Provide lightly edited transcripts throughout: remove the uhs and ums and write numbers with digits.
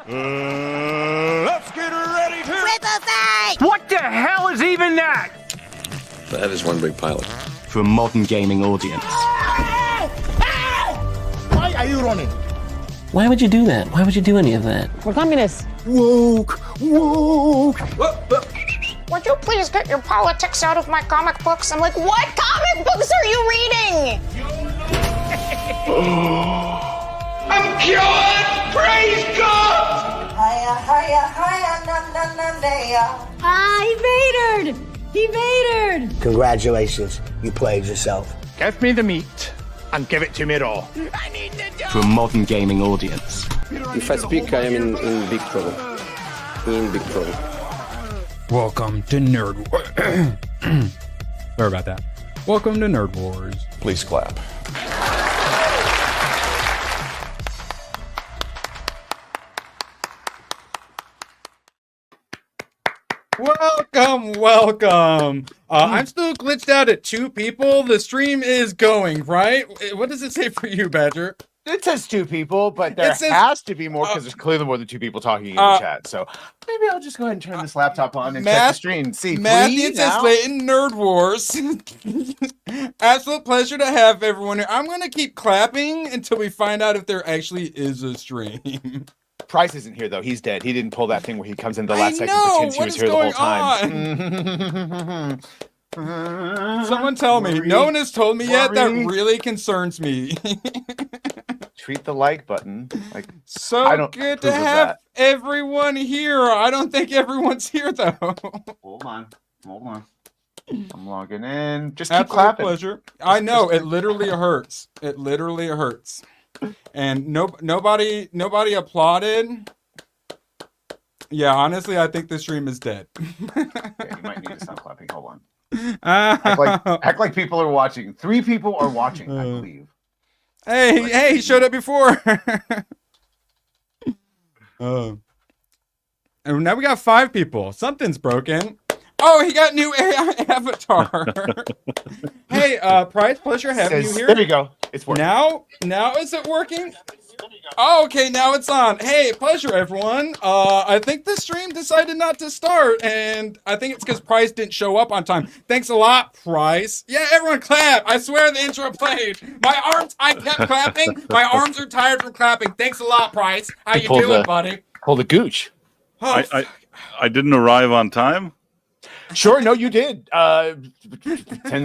Let's get ready to... Triple thing! What the hell is even that? That is one big pilot. For a modern gaming audience. Why are you running? Why would you do that? Why would you do any of that? We're communists. Woke. Would you please get your politics out of my comic books? I'm like, what comic books are you reading? I'm cured! Praise God! Hiya, hiya, hiya, na na na na. Ah, he vatored! He vatored! Congratulations, you played yourself. Give me the meat and give it to me raw. For a modern gaming audience. If I speak, I am in big trouble. In big trouble. Welcome to Nerd Wars. Sorry about that. Welcome to Nerd Wars. Please clap. Welcome. I'm still glitched out at 2 people. The stream is going, right? What does it say for you, Badger? It says 2 people, but there has to be more because there's clearly more than 2 people talking in the chat. So maybe I'll just go ahead and turn this laptop on and check the stream. See, Matthew says Leighton Nerd Wars. Absolute pleasure to have everyone here. I'm going to keep clapping until we find out if there actually is a stream. Price isn't here, though. He's dead. He didn't pull that thing where he comes in the last second pretends he was here the whole time. Someone tell me. No one has told me yet. That really concerns me. Treat the like button. Like, so good to have everyone here. I don't think everyone's here, though. Hold on. I'm logging in. Just keep Absolute clapping. Pleasure. I know. It literally hurts. It literally hurts. And nobody applauded. Yeah, honestly, I think the stream is dead. Yeah, you might need to stop clapping. Hold on. Act like people are watching. 3 people are watching, I believe. Hey, he showed up before. And now we got 5 people. Something's broken. Oh, he got new AI avatar. Hey, Price, pleasure having you here. There you go. It's working. Now is it working? Oh, okay, now it's on. Hey, pleasure, everyone. I think the stream decided not to start, and I think it's because Price didn't show up on time. Thanks a lot, Price. Yeah, everyone clap. I swear the intro played. I kept clapping. My arms are tired from clapping. Thanks a lot, Price. How you doing, buddy? Pull the gooch. Oh, I didn't arrive on time. Sure, no, you did. And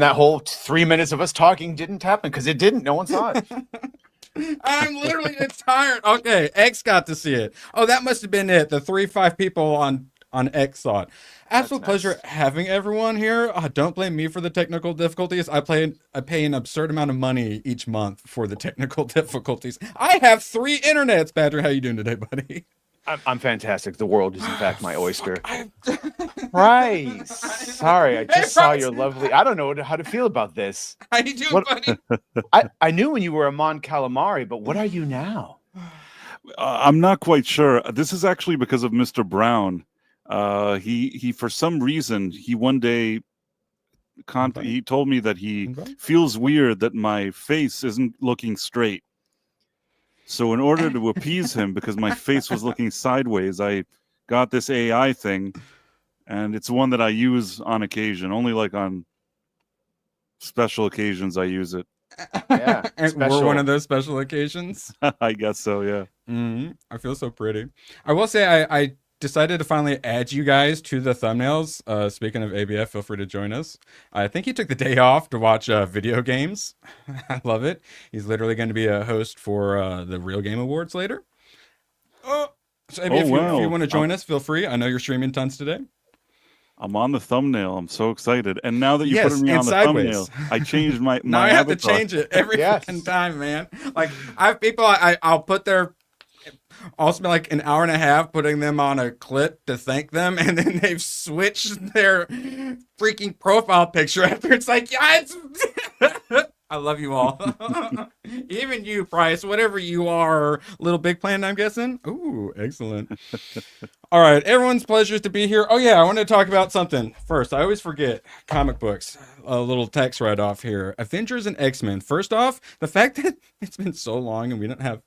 that whole 3 minutes of us talking didn't happen because it didn't. No one saw it. I'm literally tired. Okay, X got to see it. Oh, that must have been it. The 3-5 people on X saw it. Absolute pleasure having everyone here. Don't blame me for the technical difficulties. I pay an absurd amount of money each month for the technical difficulties. I have 3 internets. Badger, how you doing today, buddy? I'm fantastic. The world is in fact my oyster. Right. Sorry, I just saw your lovely. I don't know how to feel about this. How you doing, buddy? I knew when you were a Mon Calamari, but what are you now? I'm not quite sure. This is actually because of Mr. Brown. He for some reason he one day he told me that he feels weird that my face isn't looking straight. So in order to appease him, because my face was looking sideways, I got this AI thing, and it's one that I use on occasion. Only like on special occasions I use it. Yeah, we're one of those special occasions. I guess so, yeah. Mm-hmm. I feel so pretty. I will say I decided to finally add you guys to the thumbnails. Speaking of ABF, feel free to join us. I think he took the day off to watch video games. I love it. He's literally going to be a host for the Real Game Awards later. So ABF, if you want to join us, feel free. I know you're streaming tons today. I'm on the thumbnail. I'm so excited. And now that you put me on the thumbnail, I changed my now I have to change it every fucking time, man. Like, I have people, I'll put their... I'll spend like an hour and a half putting them on a clip to thank them, and then they've switched their freaking profile picture after. It's like, yeah, I love you all. Even you, Price, whatever you are. Little Big Plan, I'm guessing. Ooh, excellent. All right, everyone's pleasures to be here. Oh yeah, I want to talk about something first. I always forget comic books. A little text right off here. Avengers and X-Men. First off, the fact that it's been so long and we don't have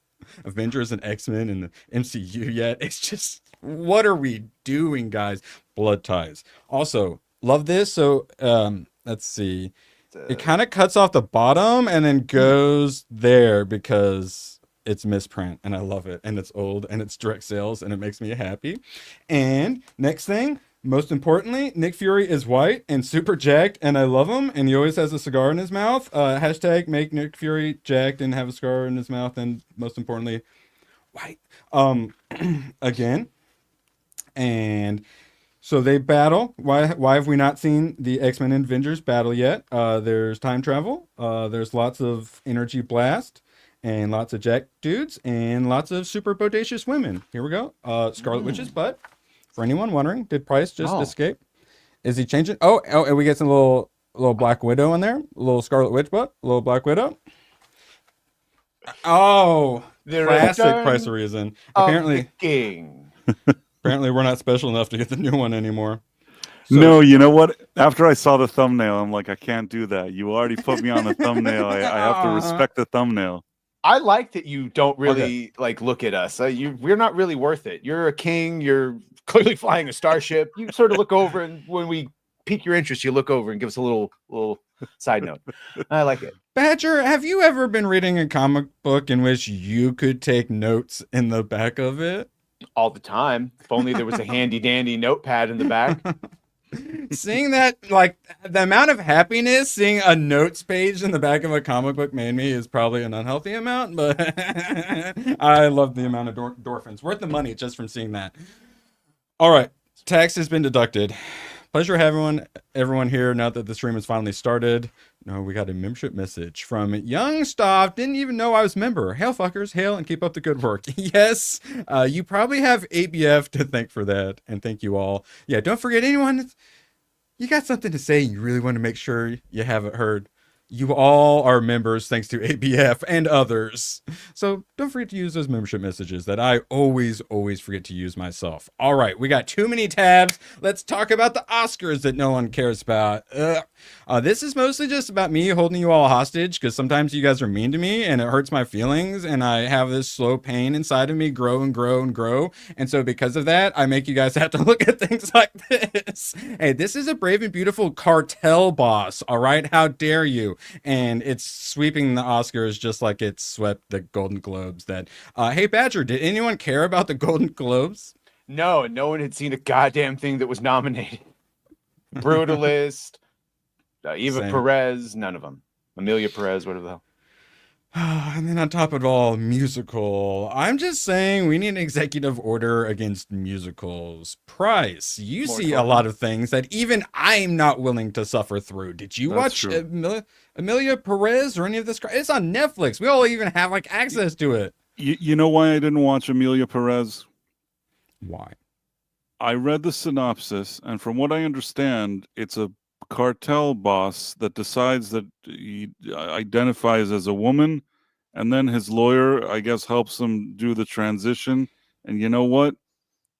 Avengers and X-Men in the MCU yet. It's just, what are we doing, guys? Blood ties. Also, love this. So, let's see. It kind of cuts off the bottom and then goes there because it's misprint, and I love it. And it's old, and it's direct sales, and it makes me happy. And next thing, most importantly, Nick Fury is white and super jacked, and I love him. And he always has a cigar in his mouth. Hashtag make Nick Fury jacked and have a cigar in his mouth, and most importantly, white. Again, and so they battle. Why have we not seen the X-Men and Avengers battle yet? There's time travel. There's lots of energy blast, and lots of jack dudes, and lots of super bodacious women. Here we go. Scarlet Witch's butt. For anyone wondering, did Price just escape? Is he changing? Oh, and we get some little Black Widow in there. A little Scarlet Witch butt. A little Black Widow. Oh, the classic Price reason. Apparently, apparently we're not special enough to get the new one anymore. So, no, you know what? After I saw the thumbnail, I'm like, I can't do that. You already put me on the thumbnail. I have to respect the thumbnail. I like that you don't really like look at us. We're not really worth it. You're a king. You're clearly flying a starship. You sort of look over, and when we pique your interest, you look over and give us a little side note. I like it. Badger, have you ever been reading a comic book in which you could take notes in the back of it? All the time. If only there was a handy dandy notepad in the back. Seeing that, like, the amount of happiness seeing a notes page in the back of a comic book made me is probably an unhealthy amount, but I love the amount of endorphins. Worth the money just from seeing that. All right, tax has been deducted. Pleasure having everyone here now that the stream has finally started. No, we got a membership message from Young Staff. Didn't even know I was a member. Hail fuckers, hail, and keep up the good work. Yes, you probably have ABF to thank for that, and thank you all. Yeah, don't forget anyone. You got something to say, you really want to make sure you have it heard. You all are members thanks to ABF and others. So don't forget to use those membership messages that I always forget to use myself. All right, we got too many tabs. Let's talk about the Oscars that no one cares about. This is mostly just about me holding you all hostage because sometimes you guys are mean to me and it hurts my feelings and I have this slow pain inside of me grow and grow and grow. And so because of that, I make you guys have to look at things like this. Hey, this is a brave and beautiful cartel boss, all right? How dare you? And it's sweeping the Oscars just like it swept the Golden Globes. That hey Badger, did anyone care about the Golden Globes? No, no one had seen a goddamn thing that was nominated. Brutalist, Eva Perez, none of them. Amelia Perez, whatever the hell. And then on top of it all, musical. I'm just saying we need an executive order against musicals. Price, you see a lot of things that even I'm not willing to suffer through. Did you watch Amelia Perez or any of this? It's on Netflix. We all even have like access to it. You know why I didn't watch Amelia Perez? Why? I read the synopsis, and from what I understand, it's a cartel boss that decides that he identifies as a woman, and then his lawyer, I guess, helps him do the transition. And you know what?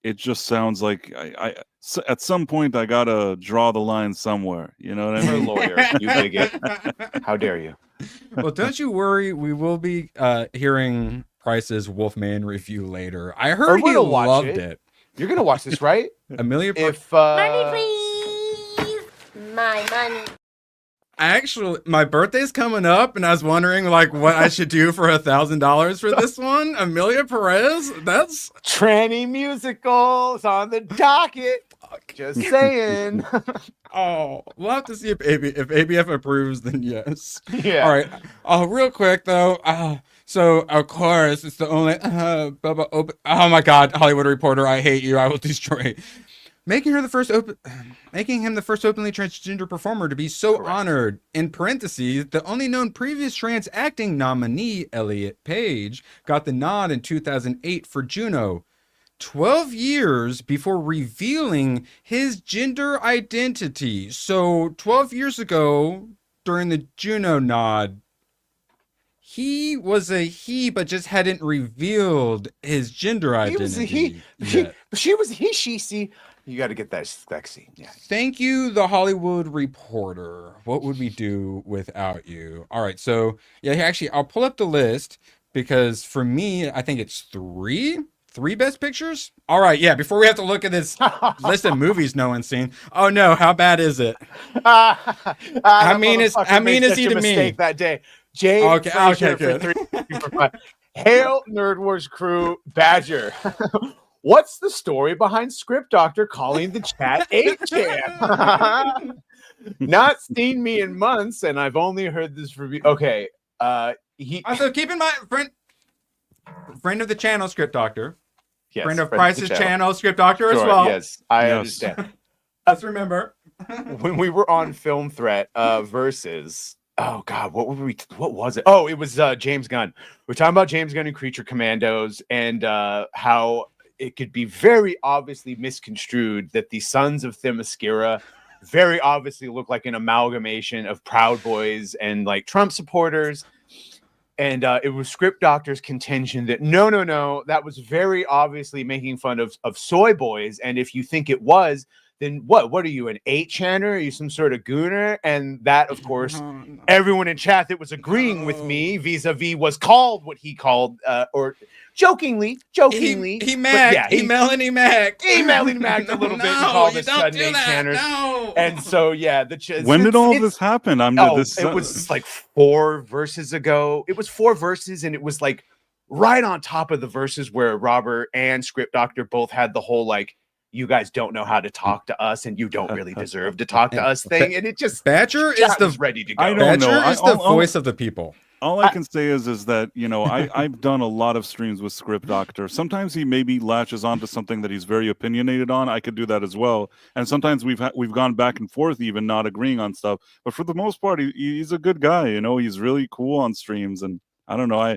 It just sounds like I at some point I gotta draw the line somewhere. You know what I mean? Lawyer, you bigot. How dare you? Well, don't you worry. We will be hearing Price's Wolfman review later. I heard he loved it. You're gonna watch this, right? Amelia Perez. Money, please. My money. Actually, my birthday's coming up, and I was wondering like what I should do for $1,000 for this one. Amelia Perez, that's tranny musicals on the docket. Just saying. Oh, we'll have to see if ABF approves. Then yes. Yeah. All right. Real quick though. So of course it's the only. Oh my God, Hollywood Reporter, I hate you. I will destroy. Making him the first openly transgender performer to be so honored. In parentheses, the only known previous trans acting nominee, Elliot Page, got the nod in 2008 for Juno, 12 years before revealing his gender identity. So 12 years ago, during the Juno nod, he was a he, but just hadn't revealed his gender identity. He was a he. She was he, she, see. You got to get that scene. Yeah. Thank you, The Hollywood Reporter. What would we do without you? All right, so yeah, actually, I'll pull up the list. because for me, I think it's three best pictures. All right, yeah. Before we have to look at this list of movies no one's seen. Oh no, how bad is it? I mean, is he to me mistake that day? Jay, Okay, good. For 3 Hail Nerd Wars crew, Badger. What's the story behind Script Doctor calling the chat 8chan? Not seen me in months, and I've only heard this review. Okay, Also, keep in mind, friend of the channel, Script Doctor. Yes, friend of Price's channel, Script Doctor as sure, well. Yes, I understand. Let's remember when we were on Film Threat versus. Oh God, what was it? Oh, it was James Gunn. We're talking about James Gunn and Creature Commandos and how it could be very obviously misconstrued that the Sons of Themyscira very obviously look like an amalgamation of Proud Boys and like Trump supporters. And it was Script Doctor's contention that no, that was very obviously making fun of soy boys. And if you think it was, then what are you, an 8chaner? Are you some sort of gooner? And that, of course, everyone in chat that was agreeing with me vis-a-vis was called what he called, or jokingly. He magged. He Melanie magged a little bit and called this sudden 8chaners. No. And so, yeah. When did all this happen? It was like 4 verses ago. It was 4 verses, and it was like right on top of the verses where Robert and Script Doctor both had the whole like, you guys don't know how to talk to us, and you don't really deserve to talk to us thing. And it just Badger is ready to go. I don't Badger know. is the voice of the people. All I can say is that, you know, I've done a lot of streams with Script Doctor. Sometimes he maybe latches onto something that he's very opinionated on. I could do that as well. And sometimes we've gone back and forth, even not agreeing on stuff. But for the most part, he's a good guy. You know, he's really cool on streams. And I don't know.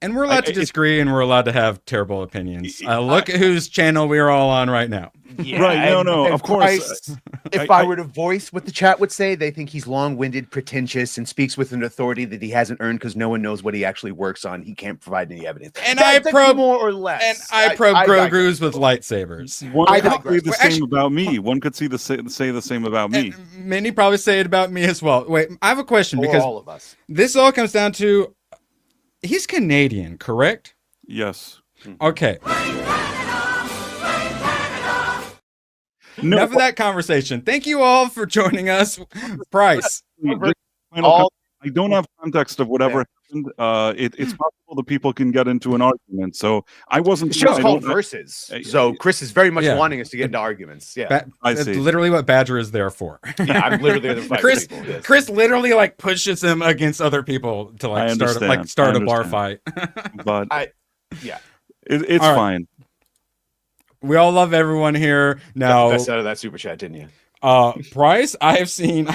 And we're allowed to disagree, and we're allowed to have terrible opinions. Look at whose channel we're all on right now. Yeah, right? No, of course. If I were to voice what the chat would say, they think he's long-winded, pretentious, and speaks with an authority that he hasn't earned because no one knows what he actually works on. He can't provide any evidence. And I probe more or less. And I probe Grogu's with lightsabers. One could say the same about me. One could say the same about me. Many probably say it about me as well. Wait, I have a question because all of us. This all comes down to. He's Canadian, correct? Yes. Okay. Enough of that conversation. Thank you all for joining us. Price. I don't have context of whatever happened. It's possible that people can get into an argument. So I wasn't. The show's called Versus. So Chris is very much wanting us to get into arguments. Yeah, I that's see. literally what Badger is there for. Yeah, I'm literally there to fight Chris. people. Yes. Chris literally like pushes him against other people to like start a bar fight. But yeah, it's fine. We all love everyone here. Now, that's out of that super chat, didn't you? Price, I have seen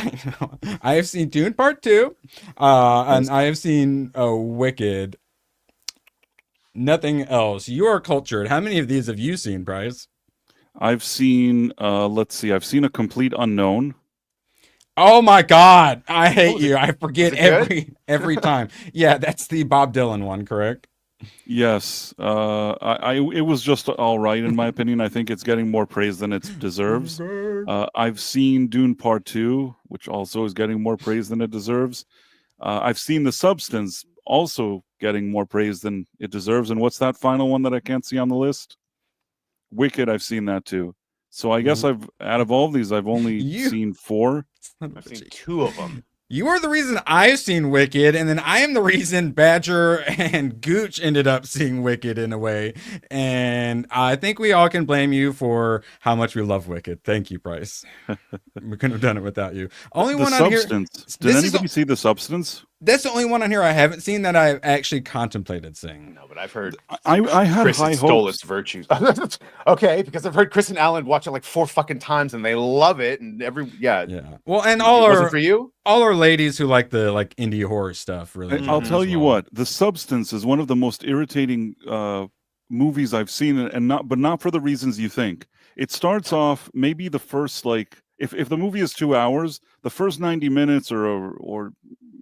Dune Part 2, and I have seen Wicked. Nothing else. You are cultured. How many of these have you seen, Price? I've seen, let's see, I've seen A Complete Unknown. Oh my God, I hate you. I forget every time. Yeah, that's the Bob Dylan one, correct? Yes, it was just all right in my opinion. I think it's getting more praise than it deserves. I've seen Dune Part 2, which also is getting more praise than it deserves. I've seen The Substance, also getting more praise than it deserves. And what's that final one that I can't see on the list? Wicked, I've seen that too. So I guess out of all of these, I've only seen 4. I've seen 2 of them. You are the reason I've seen Wicked, and then I am the reason Badger and Gooch ended up seeing Wicked in a way. And I think we all can blame you for how much we love Wicked. Thank you, Price. We couldn't have done it without you. Only one on here. Did anybody see The Substance? That's the only one on here I haven't seen that I've actually contemplated seeing. No, but I've heard I had Chris high stole hopes. its virtues. Okay, because I've heard Chris and Alan watch it like 4 fucking times and they love it. And yeah. Well, and was it for you? All our ladies who like the indie horror stuff really. I'll tell you what, The Substance is one of the most irritating movies I've seen, and not for the reasons you think. It starts off maybe the first if the movie is 2 hours, the first 90 minutes or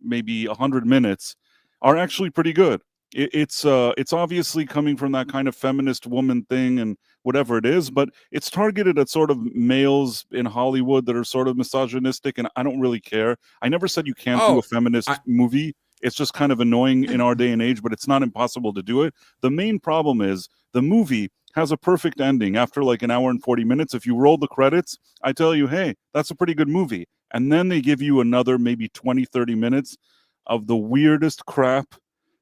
maybe 100 minutes are actually pretty good. It's obviously coming from that kind of feminist woman thing and whatever it is, but it's targeted at sort of males in Hollywood that are sort of misogynistic, and I don't really care. I never said you can't do a feminist movie. It's just kind of annoying in our day and age, but it's not impossible to do it. The main problem is the movie has a perfect ending after like an hour and 40 minutes. If you roll the credits, I tell you, hey, that's a pretty good movie. And then they give you another maybe 20, 30 minutes of the weirdest crap,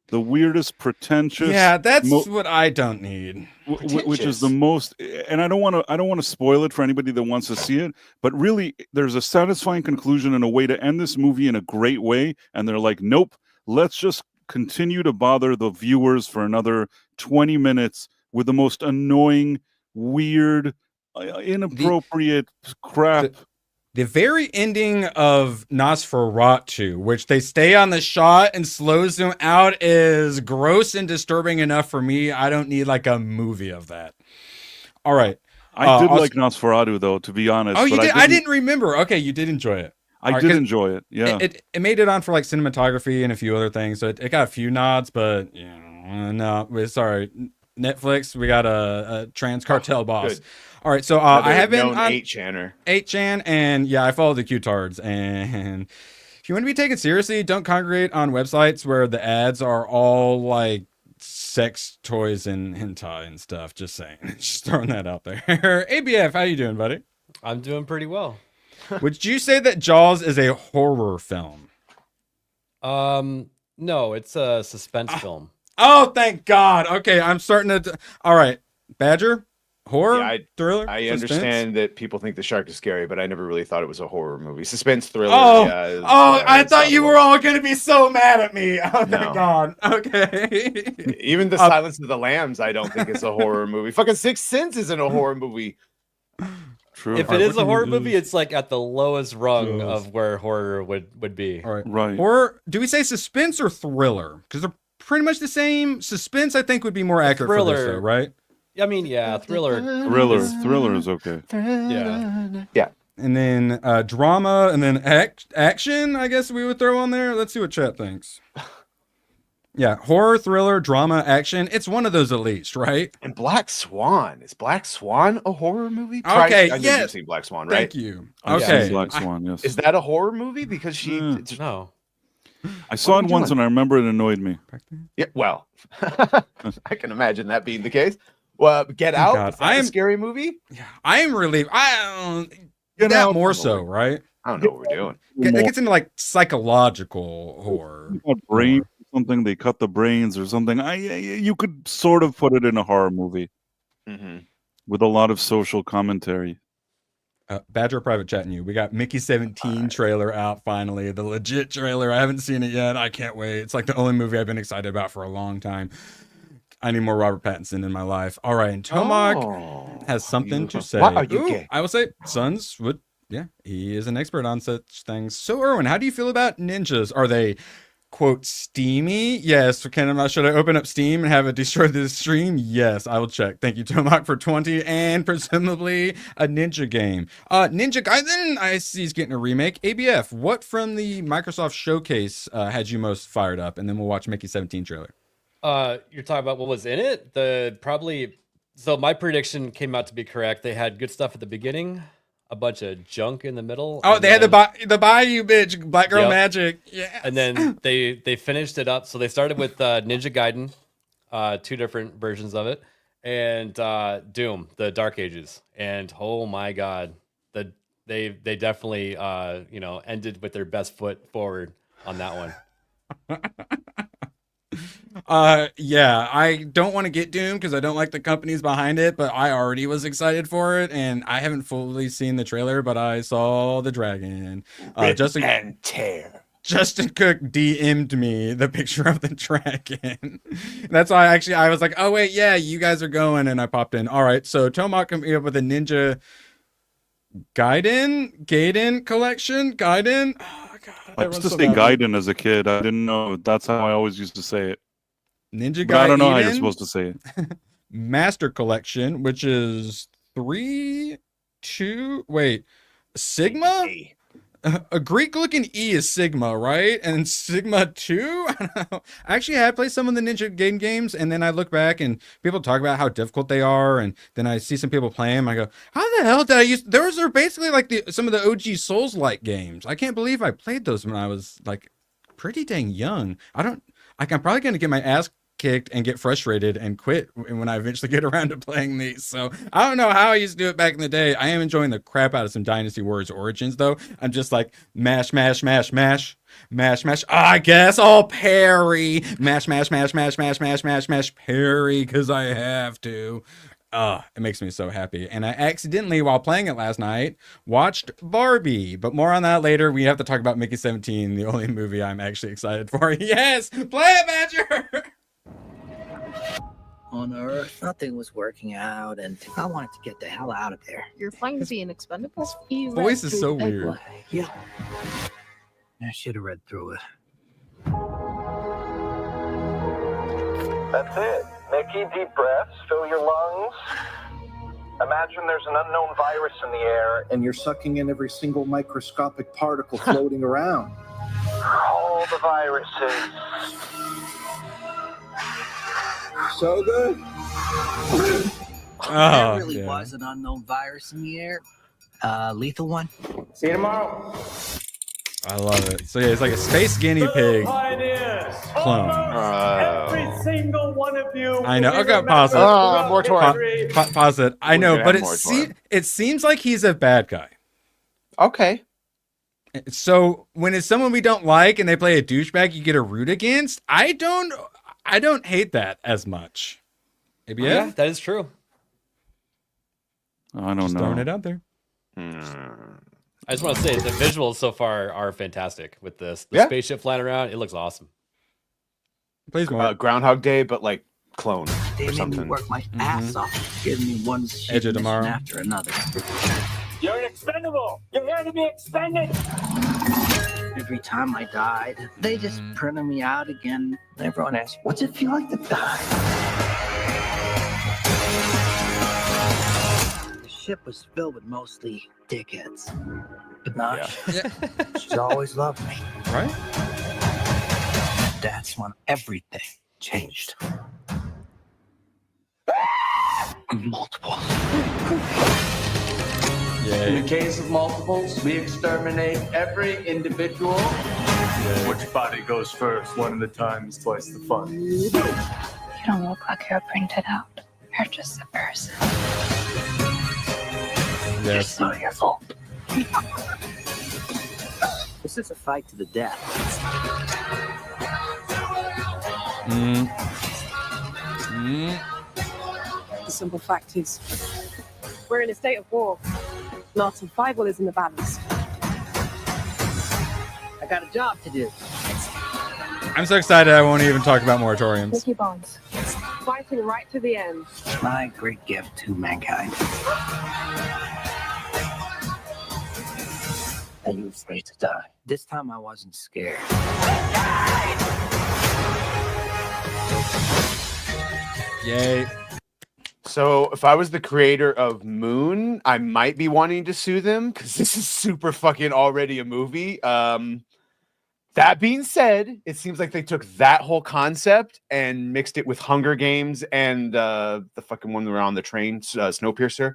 the weirdest pretentious. Yeah, that's what I don't need. Which is the most, and I don't want to spoil it for anybody that wants to see it, but really there's a satisfying conclusion and a way to end this movie in a great way. And they're like, nope, let's just continue to bother the viewers for another 20 minutes with the most annoying, weird, inappropriate crap. The very ending of Nosferatu, which they stay on the shot and slow zoom out, is gross and disturbing enough for me. I don't need like a movie of that. All right. I did like Nosferatu, though, to be honest. Oh, you did? I didn't remember. Okay, you did enjoy it. I did enjoy it, yeah. It made it on for like cinematography and a few other things, so it got a few nods, but no, sorry. Netflix, we got a trans cartel boss. Good. All right, so I have been on 8chan, and yeah, I follow the Q-tards. And if you want to be taken seriously, don't congregate on websites where the ads are all like sex toys and hentai and stuff. Just saying, just throwing that out there. ABF, how you doing, buddy? I'm doing pretty well. Would you say that Jaws is a horror film? No, it's a suspense film. Oh, thank God. Okay, I'm starting to. All right, Badger, horror, thriller. I suspense? understand that people think the shark is scary, but I never really thought it was a horror movie. Suspense thriller. I thought you were all going to be so mad at me. Oh, thank God. Okay. Even the Silence of the Lambs, I don't think it's a horror movie. Fucking Sixth Sense isn't a horror movie. True. If it is a horror movie, it's like at the lowest rung of where horror would be. All right. Right. Horror. Do we say suspense or thriller? Because they're pretty much the same. Suspense, I think, would be more accurate for this, though, right? I mean, yeah, thriller. Thriller is okay. Yeah. And then drama, and then action, I guess we would throw on there. Let's see what chat thinks. Yeah, horror, thriller, drama, action. It's one of those at least, right? And Black Swan. Is Black Swan a horror movie? Okay, I know yes. you've seen Black Swan, right? Thank you. I've Okay. seen Black Swan, yes. Is that a horror movie? Because she... No. I saw it once and I remember it annoyed me. Yeah, well, I can imagine that being the case. Well, Get Out. God, Is that a scary movie? I am relieved. Get that more so, right? I don't know what we're doing. It gets into like psychological horror. Brain or something. They cut the brains or something. You could sort of put it in a horror movie with a lot of social commentary. Badger private chatting you. We got Mickey 17 trailer out finally. The legit trailer. I haven't seen it yet. I can't wait. It's like the only movie I've been excited about for a long time. I need more Robert Pattinson in my life. All right, and Tomac has something to say. What? Are you gay? I will say Sons would. Yeah, he is an expert on such things. So, Erwin, how do you feel about ninjas? Are they, quote, steamy? Yes. Should I open up Steam and have it destroy the stream? Yes, I will check. Thank you, Tomac, for 20 and presumably a ninja game. Ninja Gaiden, I see he's getting a remake. ABF, what from the Microsoft showcase had you most fired up? And then we'll watch Mickey 17 trailer. You're talking about what was in it? So my prediction came out to be correct. They had good stuff at the beginning, a bunch of junk in the middle. Oh, they had the Bayou bitch, Black Girl Magic. Yeah. And then they finished it up. So they started with Ninja Gaiden, 2 different versions of it, and Doom, the Dark Ages. And oh my God, they definitely ended with their best foot forward on that one. Yeah, I don't want to get Doom because I don't like the companies behind it, but I already was excited for it, and I haven't fully seen the trailer, but I saw the dragon. Justin Cook DM'd me the picture of the dragon. That's why I was like, oh wait, yeah, you guys are going, and I popped in. All right, so Tomac coming up with a Ninja Gaiden collection. Gaiden. Oh, God, I used to say Gaiden as a kid. I didn't know. That's how I always used to say it. Ninja Gaiden. I don't know how Gaiden you're supposed to say it. Master Collection, which is 3, 2. Wait, Sigma. A Greek-looking E is Sigma, right? And Sigma 2? I don't know. I actually had played some of the Ninja Gaiden games, and then I look back and people talk about how difficult they are, and then I see some people play them. I go, how the hell did I use... Those are basically like some of the OG Souls-like games. I can't believe I played those when I was like pretty dang young. I'm probably going to get my ass kicked and get frustrated and quit when I eventually get around to playing these. So I don't know how I used to do it back in the day. I am enjoying the crap out of some Dynasty Warriors Origins though. I'm just like mash, mash, mash, mash, mash, mash. I guess I'll parry. Mash, mash, mash, mash, mash, mash, mash, mash, parry because I have to. It makes me so happy. And I accidentally, while playing it last night, watched Barbie. But more on that later. We have to talk about Mickey 17, the only movie I'm actually excited for. Yes! Play it, Badger! On Earth, nothing was working out, and I wanted to get the hell out of there. You're flying to be an expendable. Voice is so weird. Yeah. I should have read through it. That's it. Mickey, deep breaths, fill your lungs. Imagine there's an unknown virus in the air. And you're sucking in every single microscopic particle floating around. All the viruses. So good. There really was an unknown virus in the air. Lethal one. See you tomorrow. I love it. So yeah, it's like a space guinea pig clone. Every single one of you. I know. Okay, pause it. Pause it. I know, but it seems like he's a bad guy. Okay. So when it's someone we don't like and they play a douchebag, you get a root against. I don't hate that as much. Maybe yeah, that is true. I don't Just know. throwing it out there. I just want to say the visuals so far are fantastic with this. The spaceship flying around, it looks awesome. Please more. Groundhog Day, but like clone They or made something. me work my ass off, giving me one shit mission tomorrow. after another. You're an expendable. You're here to be expended. Every time I died, they just printed me out again. Everyone asked, "What's it feel like to die?" The ship was filled with mostly dickheads, but not. She's always loved me. Right? That's when everything changed. Multiple. In the case of multiples, we exterminate every individual. Which body goes first? One at a time is twice the fun. You don't look like you're printed out. You're just a person. Yes. It's not your fault. This is a fight to the death. The simple fact is, we're in a state of war. Our survival is in the balance. I got a job to do. I'm so excited I won't even talk about moratoriums. Mickey Bonds, fighting right to the end. My great gift to mankind. Are you afraid to die? This time I wasn't scared. Yay. So if I was the creator of Moon, I might be wanting to sue them because this is super fucking already a movie. That being said, it seems like they took that whole concept and mixed it with Hunger Games and the fucking one that were on the train, Snowpiercer.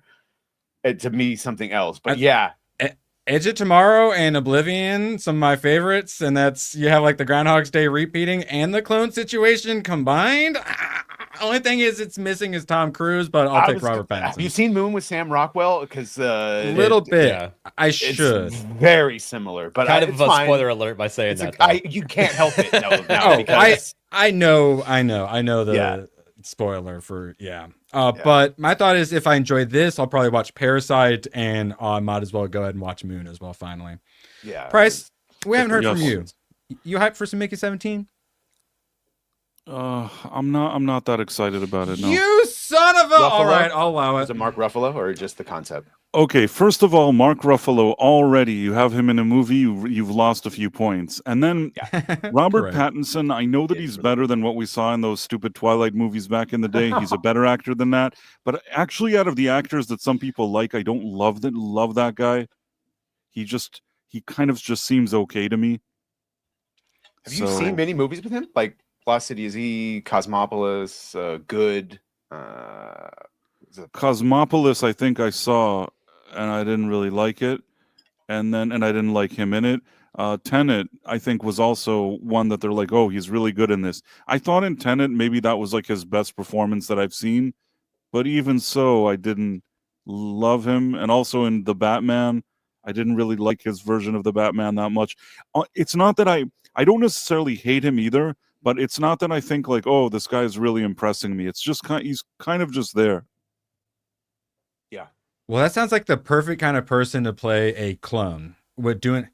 To me, something else. But yeah. Edge of Tomorrow and Oblivion, some of my favorites, and that's you have like the Groundhog's Day repeating and the clone situation combined. Only thing is, it's missing is Tom Cruise, but I'll take Robert Pattinson. Have you seen Moon with Sam Rockwell? Because a little bit, yeah. I should. It's very similar, but kind of it's a fine. spoiler alert by saying that. You can't help it. No, because I know the spoiler for But my thought is, if I enjoy this, I'll probably watch Parasite, and I might as well go ahead and watch Moon as well. Finally, Price, we haven't heard from you. You hyped for some Mickey 17? I'm not that excited about it. No. You son of a! All right, I'll allow it. Is it Mark Ruffalo or just the concept? Okay, first of all, Mark Ruffalo, already you have him in a movie, you've lost a few points. And then Robert Pattinson, I know that he's better than what we saw in those stupid Twilight movies back in the day. He's a better actor than that. But actually, out of the actors that some people like, I don't love that guy. He kind of just seems okay to me. Have you seen many movies with him? Like Lost City, is he Cosmopolis, Good? Cosmopolis, I think I saw, and I didn't really like it. And I didn't like him in it. Tenet, I think, was also one that they're like, oh, he's really good in this. I thought in Tenet maybe that was like his best performance that I've seen, but even so, I didn't love him. And also in the Batman, I didn't really like his version of the Batman that much. It's not that I don't necessarily hate him either, but it's not that I think like, oh, this guy is really impressing me. It's just he's kind of just there. Yeah. Well, that sounds like the perfect kind of person to play a clone. With doing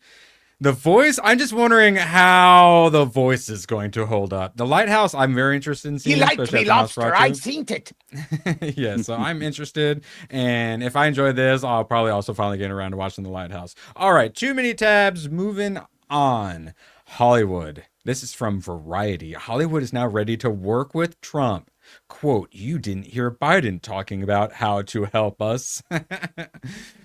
the voice, I'm just wondering how the voice is going to hold up. The Lighthouse, I'm very interested in seeing. He liked me, Lobster. I seen it. Yeah, so I'm interested, and if I enjoy this, I'll probably also finally get around to watching The Lighthouse. All right, too many tabs. Moving on. Hollywood. This is from Variety. Hollywood is now ready to work with Trump. Quote, you didn't hear Biden talking about how to help us.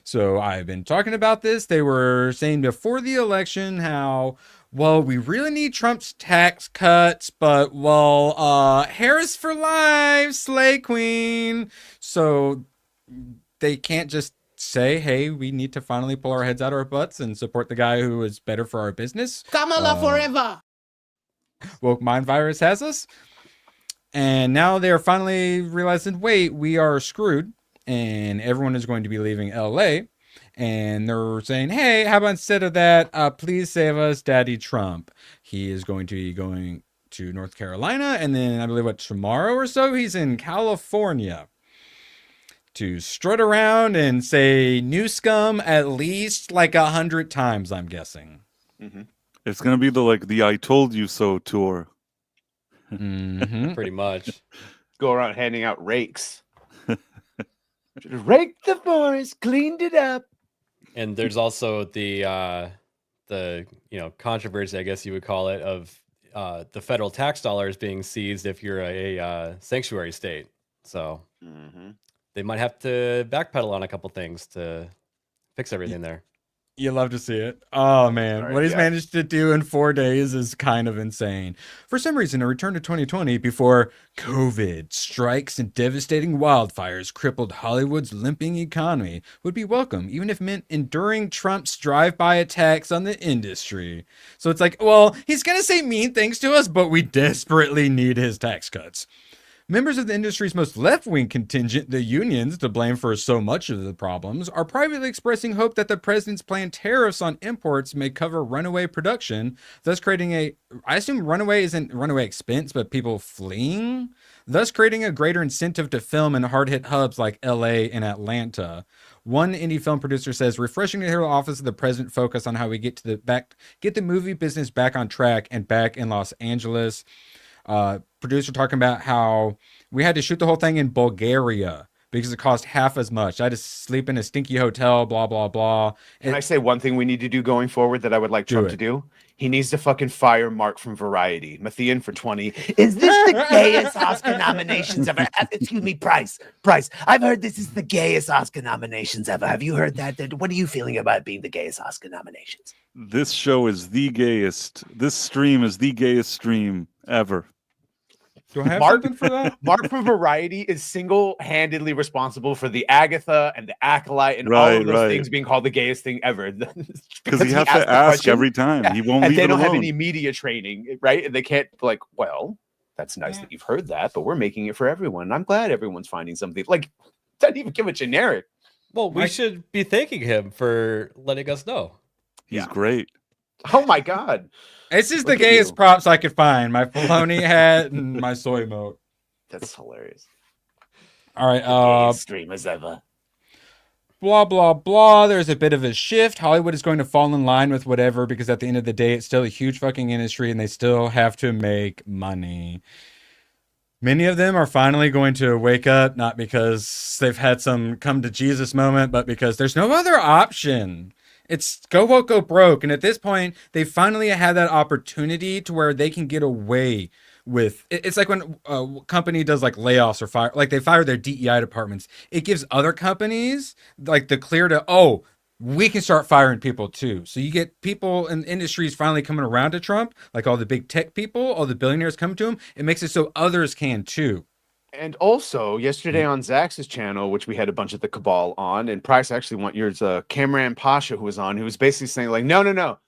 So I've been talking about this. They were saying before the election how, well, we really need Trump's tax cuts, but, well, Harris for life, slay queen. So they can't just say, hey, we need to finally pull our heads out of our butts and support the guy who is better for our business. Kamala forever. Woke mind virus has us. And now they're finally realizing, wait, we are screwed and everyone is going to be leaving LA. And they're saying, hey, how about instead of that, please save us, Daddy Trump. He is going to be going to North Carolina. And then I believe tomorrow or so, he's in California to strut around and say new scum at least like 100 times, I'm guessing. Mm-hmm. It's going to be the I told you so tour. Mm-hmm. Pretty much. Go around handing out rakes. Raked the forest, cleaned it up. And there's also the controversy, I guess you would call it, of the federal tax dollars being seized if you're a sanctuary state. So they might have to backpedal on a couple things to fix everything there. You love to see it. Oh, man. What he's managed to do in 4 days is kind of insane. For some reason, a return to 2020 before COVID, strikes, and devastating wildfires crippled Hollywood's limping economy would be welcome, even if it meant enduring Trump's drive-by attacks on the industry. So it's like, well, he's going to say mean things to us, but we desperately need his tax cuts. Members of the industry's most left-wing contingent, the unions, to blame for so much of the problems, are privately expressing hope that the president's planned tariffs on imports may cover runaway production, thus creating I assume runaway isn't runaway expense, but people fleeing, thus creating a greater incentive to film in hard-hit hubs like LA and Atlanta. One indie film producer says, refreshing to hear the office of the president focus on how we get the movie business back on track and back in Los Angeles. Producer talking about how we had to shoot the whole thing in Bulgaria because it cost half as much. I had to sleep in a stinky hotel, blah, blah, blah. Can I say one thing we need to do going forward that I would like Trump to do? He needs to fucking fire Mark from Variety. Matthian for 20. Is this the gayest Oscar nominations ever? Excuse me, Price. I've heard this is the gayest Oscar nominations ever. Have you heard that? What are you feeling about being the gayest Oscar nominations? This show is the gayest. This stream is the gayest stream ever. Do I have something for that? Mark from Variety is single-handedly responsible for the Agatha and the Acolyte and all of those things being called the gayest thing ever. Because he has to ask every time. Yeah. He won't leave it alone. And they don't have any media training, right? And they can't well, that's nice that you've heard that, but we're making it for everyone. And I'm glad everyone's finding something. Doesn't even give a generic. Well, we should be thanking him for letting us know. He's great. Oh my God. This is the gayest props I could find. My Filoni hat and my soy milk. That's hilarious. All right. Streamers ever. Blah, blah, blah. There's a bit of a shift. Hollywood is going to fall in line with whatever because at the end of the day, it's still a huge fucking industry and they still have to make money. Many of them are finally going to wake up, not because they've had some come to Jesus moment, but because there's no other option. It's go woke, go broke. And at this point, they finally had that opportunity to where they can get away with it's like when a company does like layoffs or fire, like they fire their DEI departments. It gives other companies like the clear to, we can start firing people too. So you get people in industries finally coming around to Trump, like all the big tech people, all the billionaires come to him. It makes it so others can too. And also, yesterday on Zax's channel, which we had a bunch of the cabal on, and Price actually want yours, Cameron Pasha, who was on, who was basically saying, like, no.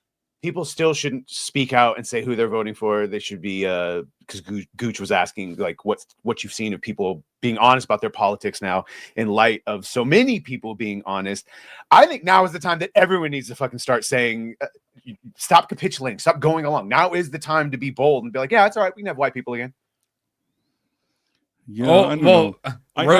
people still shouldn't speak out and say who they're voting for. They should be because Gooch was asking like what you've seen of people being honest about their politics now in light of so many people being honest. I think now is the time that everyone needs to fucking start saying stop capitulating, stop going along. Now is the time to be bold and be like, yeah, it's all right. We can have white people again. Yeah,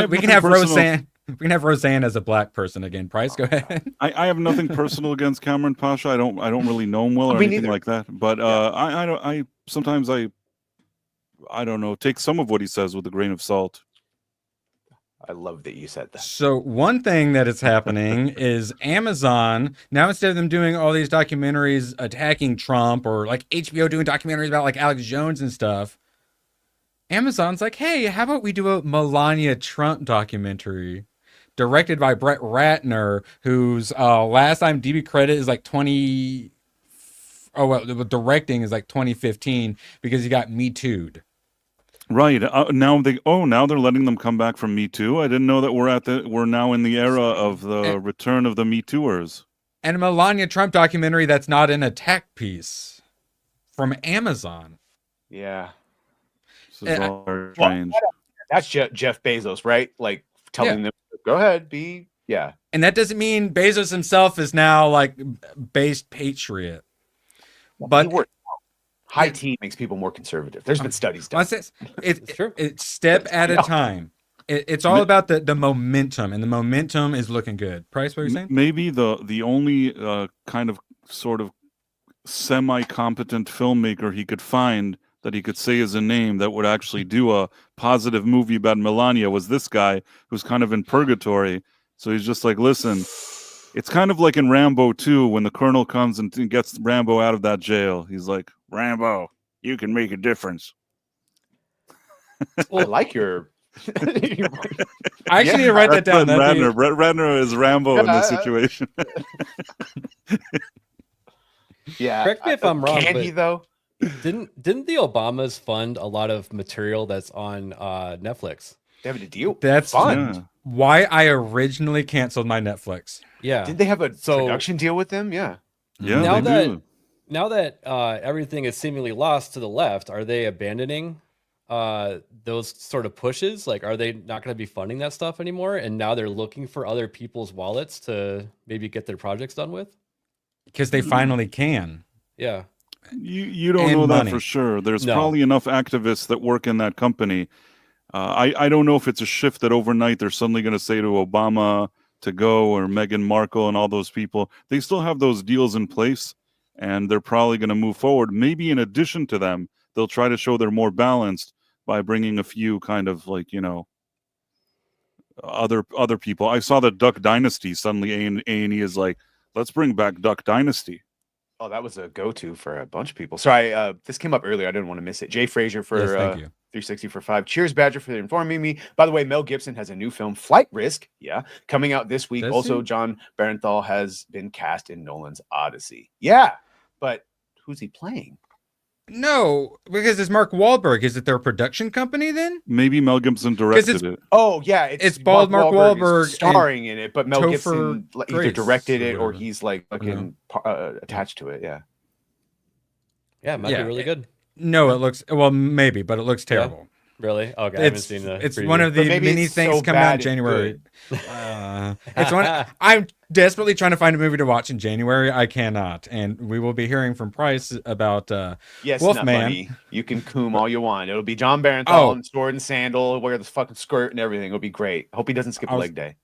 we can have Roseanne. We can have Roseanne as a black person again. Price, go ahead. I have nothing personal against Cameron Pasha. I don't really know him well or anything like that. But I sometimes I don't know, take some of what he says with a grain of salt. I love that you said that. So one thing that is happening is Amazon now, instead of them doing all these documentaries attacking Trump or like HBO doing documentaries about like Alex Jones and stuff, Amazon's like, hey, how about we do a Melania Trump documentary directed by Brett Ratner, whose last IMDb credit is like 20. Oh, well, the directing is like 2015 because he got Me Too'd. Right. Now they're letting them come back from Me Too. I didn't know that we're now in the era of the return of the Me Tooers. And a Melania Trump documentary that's not an attack piece from Amazon. Yeah. This is all very strange. That's Jeff Bezos, right? Like telling them, go ahead, be, yeah. And that doesn't mean Bezos himself is now like based patriot. But high tea makes people more conservative. There's been studies done. It's true. It's step at a time. It's all about the momentum, and the momentum is looking good. Price, what are you saying? Maybe the only kind of sort of semi-competent filmmaker he could find that he could say is a name that would actually do a positive movie about Melania was this guy who's kind of in purgatory. So he's just like, listen, it's kind of like in Rambo 2 when the colonel comes and gets Rambo out of that jail. He's like, Rambo, you can make a difference. I like your... I actually need to write that down. Brett Ratner is Rambo in this situation. Yeah. Correct me if I'm wrong. Can he though? Didn't the Obamas fund a lot of material that's on Netflix? They have a deal. That's fun. Why I originally canceled my Netflix. Yeah. Did they have a production deal with them? Yeah. Yeah. Now that everything is seemingly lost to the left, are they abandoning those sort of pushes? Like, are they not going to be funding that stuff anymore? And now they're looking for other people's wallets to maybe get their projects done with? Because they finally can. Yeah. You don't know that for sure. There's probably enough activists that work in that company. I don't know if it's a shift that overnight they're suddenly going to say to Obama to go, or Meghan Markle and all those people. They still have those deals in place, and they're probably going to move forward. Maybe in addition to them, they'll try to show they're more balanced by bringing a few kind of like, other people. I saw that Duck Dynasty suddenly A&E is like, let's bring back Duck Dynasty. Oh, that was a go-to for a bunch of people. Sorry, this came up earlier. I didn't want to miss it. Jay Frazier for thank you. 360 for 5. Cheers, Badger, for informing me. By the way, Mel Gibson has a new film, Flight Risk, coming out this week. Also, John Barenthal has been cast in Nolan's Odyssey. Yeah, but who's he playing? No, because it's Mark Wahlberg. Is it their production company then? Maybe Mel Gibson directed it. Oh, yeah. It's bald Mark Wahlberg starring in it, but Mel Topher Gibson either Grace directed it or or he's like fucking attached to it. Yeah. Yeah, it might be really good. No, it looks maybe, but it looks terrible. Really? Okay, I haven't seen the It's preview. one of the many things coming out in January. It's one. I'm desperately trying to find a movie to watch in January. I cannot, and we will be hearing from Price about Yes, Wolfman. You can coom all you want. It'll be John Barenthal in sword and sandal, wear the fucking skirt and everything. It'll be great. Hope he doesn't skip a leg day.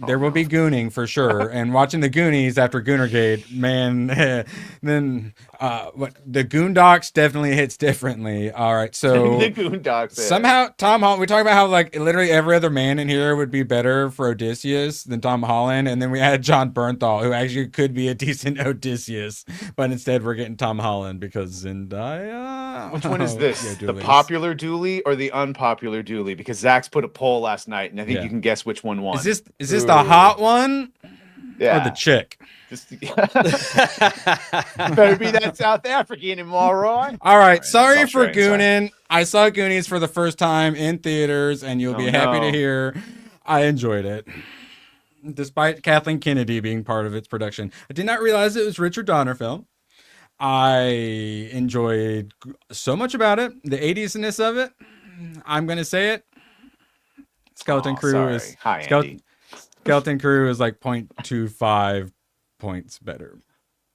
There will be gooning for sure, and watching the Goonies after Goonergate, man. Then the Goondocks definitely hits differently. All right, so the Goondocks somehow Tom Holland. We talk about how like literally every other man in here would be better for Odysseus than Tom Holland, and then we had John Bernthal, who actually could be a decent Odysseus, but instead we're getting Tom Holland because Zendaya. Which one is this? The popular Dooley or the unpopular Dooley? Because Zach's put a poll last night, and I think you can guess which one won. Is this the hot one? Yeah. Or the chick? Better be that South African, am I right? All right. Sorry for gooning. I saw Goonies for the first time in theaters, and you'll be happy to hear I enjoyed it. despite Kathleen Kennedy being part of its production. I did not realize it was Richard Donner film. I enjoyed so much about it. The 80s-ness of it. I'm going to say it. Skeleton Crew is Skeleton Crew is like 0.25 points better.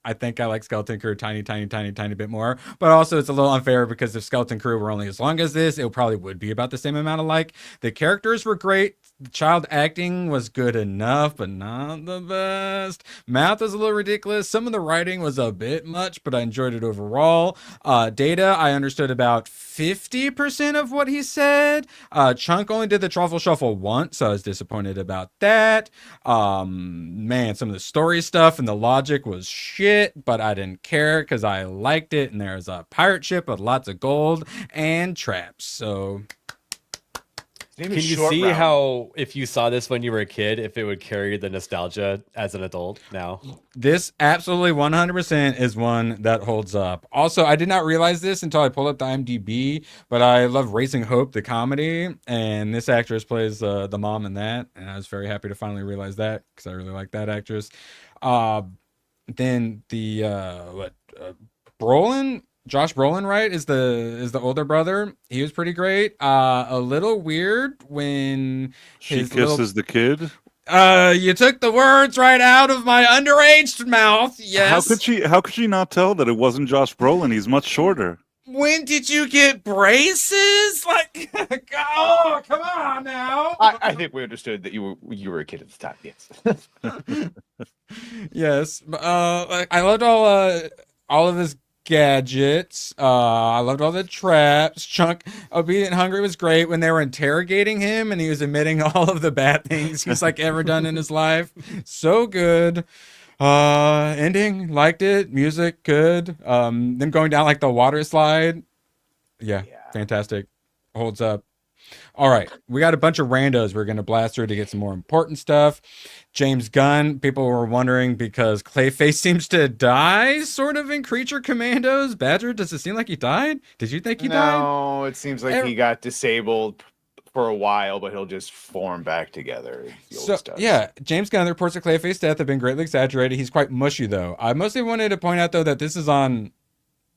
I think I like Skeleton Crew tiny bit more. But also it's a little unfair because if Skeleton Crew were only as long as this, it probably would be about the same amount of like. The characters were great. The child acting was good enough, but not the best. Math was a little ridiculous. Some of the writing was a bit much, but I enjoyed it overall. Data, I understood about 50% of what he said. Chunk only did the truffle shuffle once, so I was disappointed about that. Man, some of the story stuff and the logic was shit, but I didn't care because I liked it, and there's a pirate ship with lots of gold and traps, so... Can you see how, if you saw this when you were a kid, if it would carry the nostalgia as an adult now? This absolutely 100% is one that holds up. Also, I did not realize this until I pulled up the IMDb, but I love Raising Hope, the comedy, and this actress plays the mom in that, and I was very happy to finally realize that because I really like that actress. Then the Brolin. Josh Brolin, right, is the older brother. He was pretty great. A little weird when she kisses the kid. You took the words right out of my underage mouth. Yes. How could she not tell that it wasn't Josh Brolin? He's much shorter. When did you get braces? Like, oh, come on now. I think we understood that you were a kid at the time. Yes. Yes. I loved all of his gadgets. I loved all the traps. Chunk Obedient Hungry was great when they were interrogating him and he was admitting all of the bad things he's like ever done in his life. So good. Ending, liked it. Music, good. Them going down like the water slide. Yeah, fantastic. Holds up. All right, we got a bunch of randos we're going to blast through to get some more important stuff. James Gunn, people were wondering because Clayface seems to die sort of in Creature Commandos. Badger, does it seem like he died? Did you think he died? No, it seems like he got disabled for a while, but he'll just form back together. Yeah, James Gunn, the reports of Clayface death have been greatly exaggerated. He's quite mushy, though. I mostly wanted to point out, though, that this is on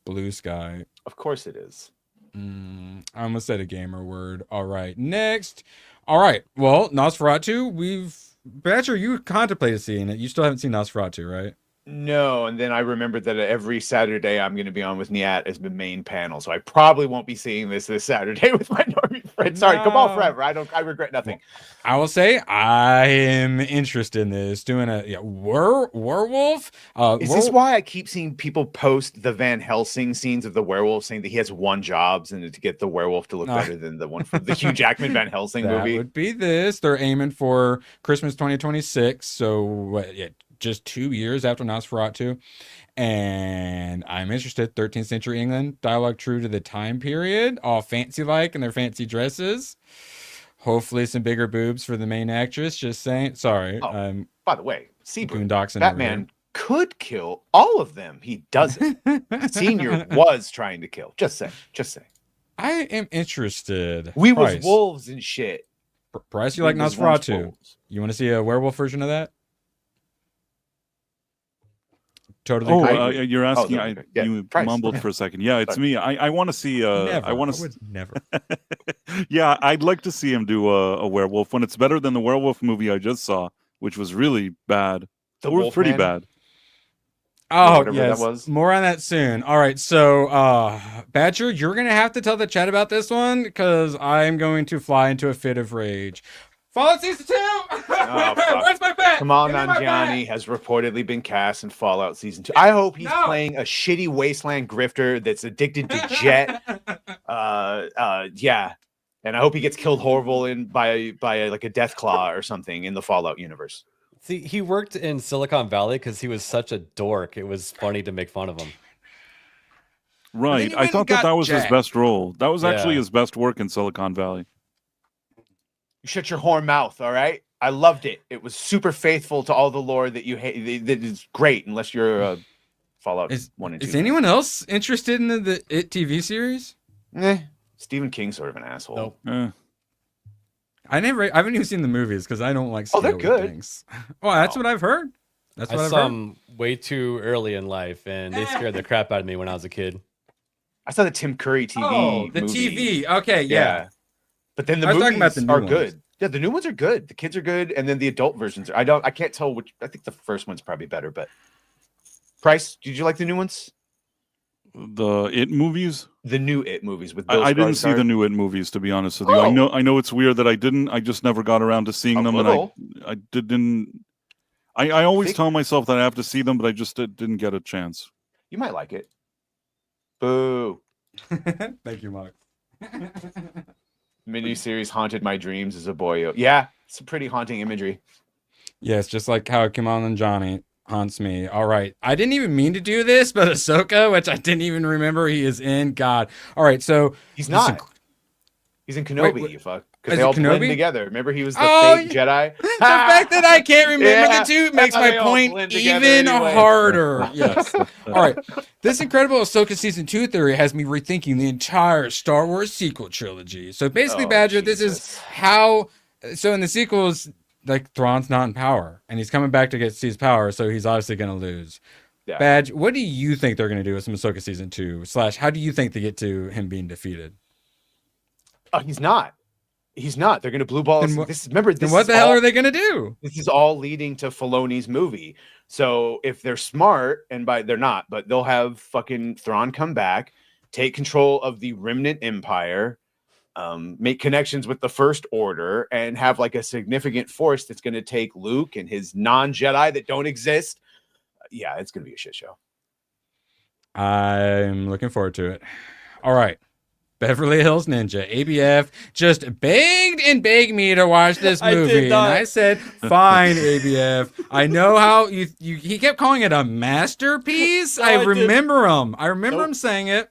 Blue Sky. Of course it is. I almost said a gamer word. All right, next. All right, well, Nosferatu, Badger, you contemplated seeing it. You still haven't seen Nosferatu, right? No, and then I remembered that every Saturday I'm going to be on with Nyat as the main panel, so I probably won't be seeing this Saturday with my normie friend. Sorry, come on forever. I regret nothing. I will say I am interested in this. Doing a werewolf. Is this why I keep seeing people post the Van Helsing scenes of the werewolf, saying that he has one job and to get the werewolf to look better than the one from the Hugh Jackman Van Helsing movie? That would be this. They're aiming for Christmas 2026. So just 2 years after Nosferatu, and I'm interested. 13th century England, dialogue true to the time period, all fancy like in their fancy dresses. Hopefully some bigger boobs for the main actress. Just saying. Sorry. By the way, Boondocks Batman could kill all of them. He doesn't. Senior was trying to kill. Just saying. I am interested. We was wolves and shit. Bryce, you like Nosferatu? You want to see a werewolf version of that? Totally. You're asking. You mumbled for a second. Yeah, it's me. I want to see. Never. Yeah, I'd like to see him do a werewolf when it's better than the werewolf movie I just saw, which was really bad. Or pretty bad. Oh yes, that was. More on that soon. All right, so Badger, you're gonna have to tell the chat about this one because I'm going to fly into a fit of rage. Fallout Season 2! Where's my bet? Kamal Nanjiani has reportedly been cast in Fallout Season 2. I hope he's playing a shitty wasteland grifter that's addicted to jet. Yeah. And I hope he gets killed horrible by like a death claw or something in the Fallout universe. See, he worked in Silicon Valley because he was such a dork. It was funny to make fun of him. Right. I thought that was his best role. That was actually his best work in Silicon Valley. You shut your whore mouth, all right? I loved it. It was super faithful to all the lore that you hate. That is great, unless you're a Fallout 1 and 2. Is anyone else interested in the It TV series? Stephen King's sort of an asshole. Nope. I haven't even seen the movies because I don't like Oh, they're scary good. things. Well, that's what I've heard. That's what I I've saw heard. them way too early in life, and they scared the crap out of me when I was a kid. I saw the Tim Curry TV. Oh, the movie. TV. Okay, yeah. But then the I was movies talking about the new are ones. good. Yeah, the new ones are good. The kids are good, and then the adult versions are. I can't tell which. I think the first one's probably better. But Price, did you like the new ones? The It movies? The new It movies with Bill I didn't see Skarsgård? the new It movies, to be honest with you. Oh. I know it's weird that I didn't. I just never got around to seeing them, little. and I didn't. I always tell myself that I have to see them, but I just didn't get a chance. You might like it. Boo. Thank you, Mark. Miniseries haunted my dreams as a boy. Yeah, it's some pretty haunting imagery. Yeah, it's just like how Kamal and Johnny haunts me. All right. I didn't even mean to do this, but Ahsoka, which I didn't even remember he is in. God. All right, so He's not. He's in Kenobi, Wait, you fuck. is Because they it all blend Kenobi? together. Remember, he was the Oh, fake Jedi? The fact that I can't remember Yeah, the two makes they my all point blend together even anyway. harder. Yes. All right. This incredible Ahsoka season 2 theory has me rethinking the entire Star Wars sequel trilogy. So basically, Oh, Badger, this is how. So in the sequels, like Thrawn's not in power, and he's coming back to get seize power, so he's obviously going to lose. Yeah. Badge, what do you think they're going to do with some Ahsoka season 2? / how do you think they get to him being defeated? He's not. He's not. They're going to blue ball. Then what- This, remember, this Then what is the hell all- are they going to do? This is all leading to Filoni's movie. So if they're smart, and they're not, but they'll have fucking Thrawn come back, take control of the Remnant Empire, make connections with the First Order, and have like a significant force that's going to take Luke and his non-Jedi that don't exist. Yeah, it's going to be a shit show. I'm looking forward to it. All right. Beverly Hills Ninja, ABF, just begged and begged me to watch this I did movie. And not. I said, fine, ABF. I know how he kept calling it a masterpiece. No, I I didn't. remember him. I remember him saying it.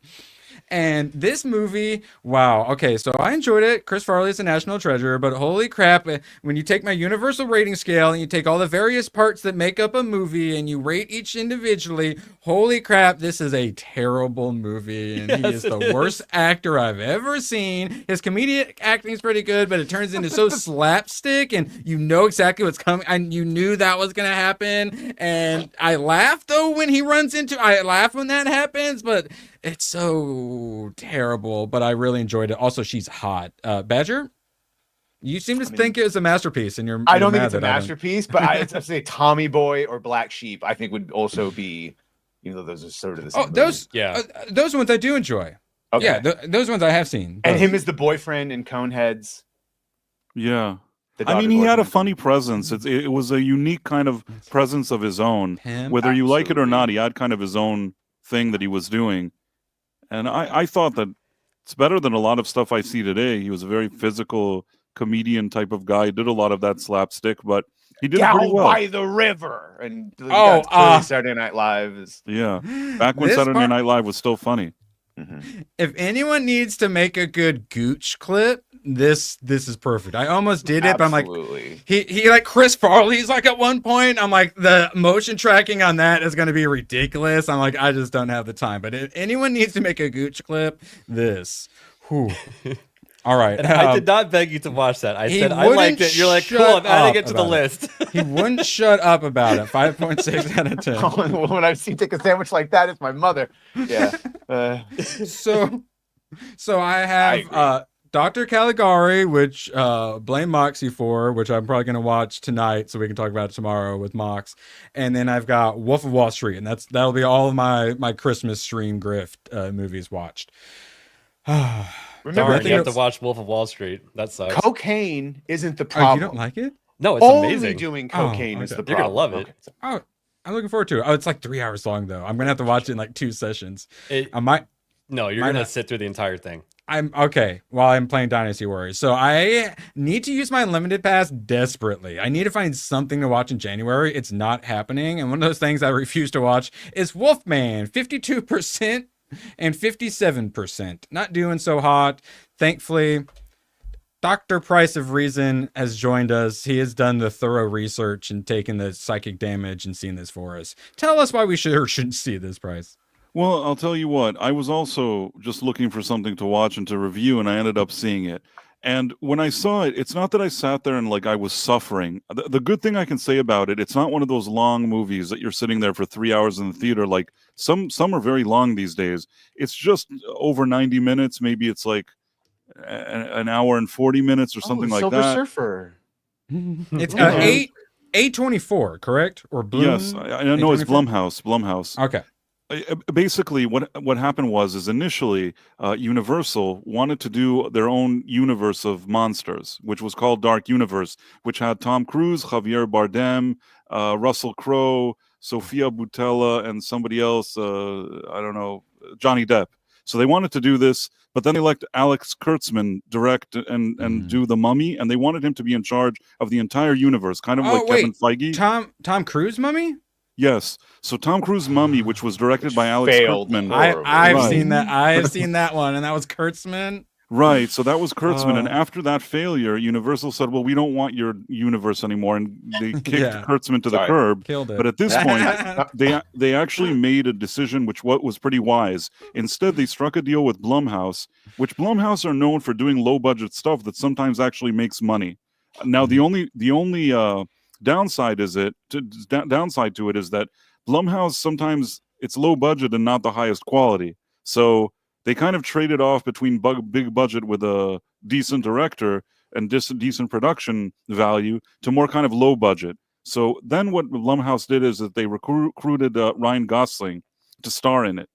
And this movie, wow. Okay, so I enjoyed it. Chris Farley's a national treasure, but holy crap, when you take my universal rating scale and you take all the various parts that make up a movie and you rate each individually, holy crap, this is a terrible movie. And he Yes, is the it is. worst actor I've ever seen. His comedic acting is pretty good, but it turns into so slapstick and you know exactly what's coming. And you knew that was going to happen. And I laughed, though, when he runs into... I laugh when that happens, but... It's so terrible, but I really enjoyed it. Also, she's hot. Badger, you seem to think it was a masterpiece, and I you're don't think mad it's a that I don't- masterpiece, but I'd say Tommy Boy or Black Sheep, I think would also be, even though those are sort of the same. Oh, those movie. those ones I do enjoy. Okay. Yeah, those ones I have seen. And both. him as the boyfriend in Coneheads. Yeah. The I daughter mean, he had a boyfriend. funny presence. It was a unique kind of presence of his own. Whether you like it or not, he had kind of his own thing that he was doing. And I thought that it's better than a lot of stuff I see today. He was a very physical comedian type of guy. Did a lot of that slapstick, but he did it Down pretty well. by the river. And Saturday Night Live is. Yeah. Back when This Saturday part- Night Live was still funny. If anyone needs to make a good Gooch clip, this is perfect. I almost did it, but I'm like, he like Chris Farley's like at one point. I'm like, the motion tracking on that is going to be ridiculous. I'm like, I just don't have the time. But if anyone needs to make a Gooch clip, this. Whew. All right. And I did not beg you to watch that. I He said I liked wouldn't it. You're like, cool, shut I'm adding up it to the about list. He wouldn't shut up about it. 5.6 out of 10. When I've seen take a sandwich like that, it's my mother. Yeah. So I have Dr. Caligari, which blame Moxie for, which I'm probably going to watch tonight so we can talk about it tomorrow with Mox. And then I've got Wolf of Wall Street, and that'll be all of my Christmas stream grift movies watched. Remember, Darn, you have to watch Wolf of Wall Street. That sucks. Cocaine isn't the Oh, problem. you don't like it? No, it's Only amazing. doing cocaine is the You're problem. gonna love it. Okay. Oh, I'm looking forward to it. Oh, it's like 3 hours long, though. I'm going to have to watch it in like 2 sessions. It- I might... No, you're Might gonna not. sit through the entire thing. I'm okay while I'm playing Dynasty Warriors. So I need to use my unlimited pass desperately. I need to find something to watch in January. It's not happening. And one of those things I refuse to watch is Wolfman, 52% and 57%. Not doing so hot. Thankfully, Dr. Price of Reason has joined us. He has done the thorough research and taken the psychic damage and seen this for us. Tell us why we should or shouldn't see this, Price. Well, I'll tell you what. I was also just looking for something to watch and to review, and I ended up seeing it. And when I saw it, it's not that I sat there and like I was suffering. The good thing I can say about it, it's not one of those long movies that you're sitting there for 3 hours in the theater. Like some are very long these days. It's just over 90 minutes. Maybe it's like an hour and 40 minutes or something like Silver that. Surfer. It's A24, correct? Or Bloom? Yes, I know it's Blumhouse. Okay. Basically, what happened was initially Universal wanted to do their own universe of monsters, which was called Dark Universe, which had Tom Cruise, Javier Bardem, Russell Crowe, Sofia Boutella, and somebody else, I don't know, Johnny Depp. So they wanted to do this, but then they let Alex Kurtzman direct and do The Mummy, and they wanted him to be in charge of the entire universe, kind of like Kevin Feige. Tom Cruise Mummy? Yes. So Tom Cruise Mummy, which was directed by Alex Kurtzman. I've seen that. I have seen that one, and that was Kurtzman. Right. So that was Kurtzman, and after that failure, Universal said, "Well, we don't want your universe anymore," and they kicked Kurtzman to the curb. Killed it. But at this point, they actually made a decision which was pretty wise. Instead, they struck a deal with Blumhouse, which Blumhouse are known for doing low budget stuff that sometimes actually makes money. Now, the only downside to it is that Blumhouse sometimes it's low budget and not the highest quality. So they kind of traded off between big budget with a decent director and decent production value to more kind of low budget. So then what Blumhouse did is that they recruited Ryan Gosling to star in it.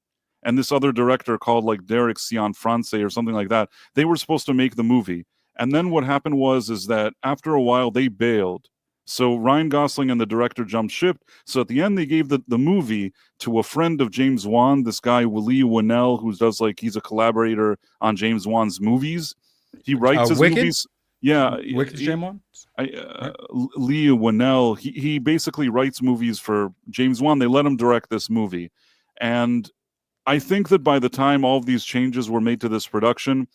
And this other director called like Derek Cianfrance or something like that. They were supposed to make the movie. And then what happened was that after a while they bailed. So Ryan Gosling and the director jumped ship. So at the end, they gave the movie to a friend of James Wan, this guy, Lee Winnell, who does he's a collaborator on James Wan's movies. He writes his Wicked? movies. Yeah. Wicked James Wan? Lee Winnell, he basically writes movies for James Wan. They let him direct this movie. And I think that by the time all of these changes were made to this production,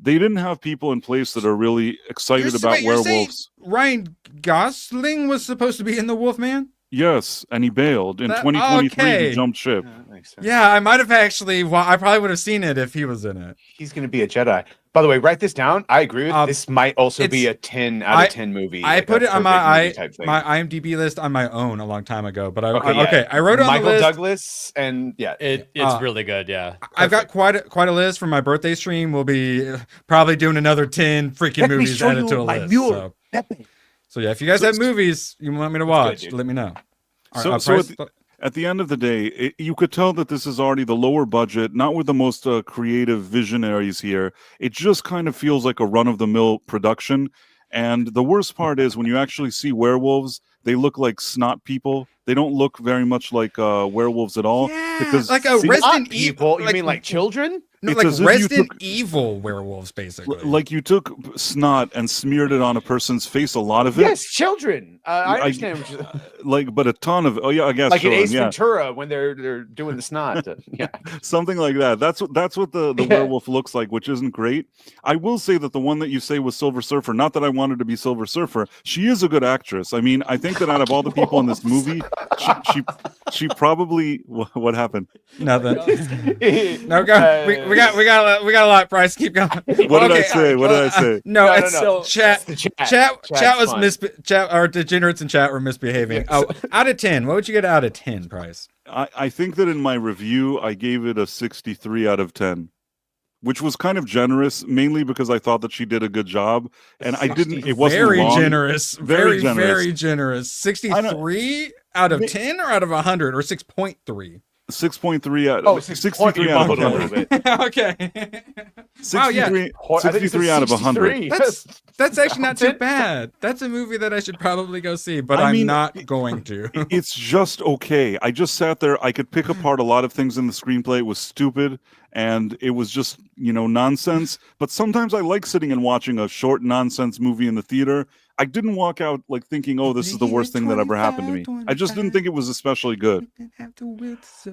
they didn't have people in place that are really excited about werewolves. Ryan Gosling was supposed to be in The Wolfman? Yes, and he bailed. In 2023, he jumped ship. Yeah, I might have actually... Well, I probably would have seen it if he was in it. He's going to be a Jedi. By the way, write this down. I agree with this. Might also be a 10 out of 10 movie. I put it on my IMDb list on my own a long time ago, but I wrote it on Michael the list. Douglas, and it's really good. Yeah, I've got quite a list for my birthday stream. We'll be probably doing another 10 freaking movies added to a list. So yeah, if you guys have movies you want me to watch, let me know. All right, at the end of the day, you could tell that this is already the lower budget, not with the most creative visionaries here. It just kind of feels like a run-of-the-mill production. And the worst part is when you actually see werewolves, they look like snot people. They don't look very much like werewolves at all. Yeah, because like a Resident Evil. You mean like children? No, like Resident Evil werewolves, basically. Like you took snot and smeared it on a person's face, a lot of it. Yes, children. I understand. But a ton of I guess like children, in Ace Ventura when they're doing the snot. Yeah, something like that. That's what the werewolf looks like, which isn't great. I will say that the one that you say was Silver Surfer. Not that I wanted to be Silver Surfer. She is a good actress. I mean, I think that out of all the people in this movie, she probably what happened? Nothing. No, go. We got a lot. Price, keep going. What did I say? What did I say? No, it's chat was chat or degenerates in chat were misbehaving. Oh, out of 10, what would you get out of 10, Price? I think that in my review I gave it a 63 out of 10. Which was kind of generous, mainly because I thought that she did a good job, and I didn't. It wasn't very long. generous, very generous. 63 out of 10 or out of 100 or 6.3. 6.3 out. 63 out of 100. Okay. 63 out of 100. That's actually not too bad. That's a movie that I should probably go see, but I'm not going to. It's just okay. I just sat there. I could pick apart a lot of things in the screenplay. It was stupid, and it was just nonsense. But sometimes I like sitting and watching a short nonsense movie in the theater. I didn't walk out thinking, "Oh, this is the worst thing that ever happened to me." I just didn't think it was especially good.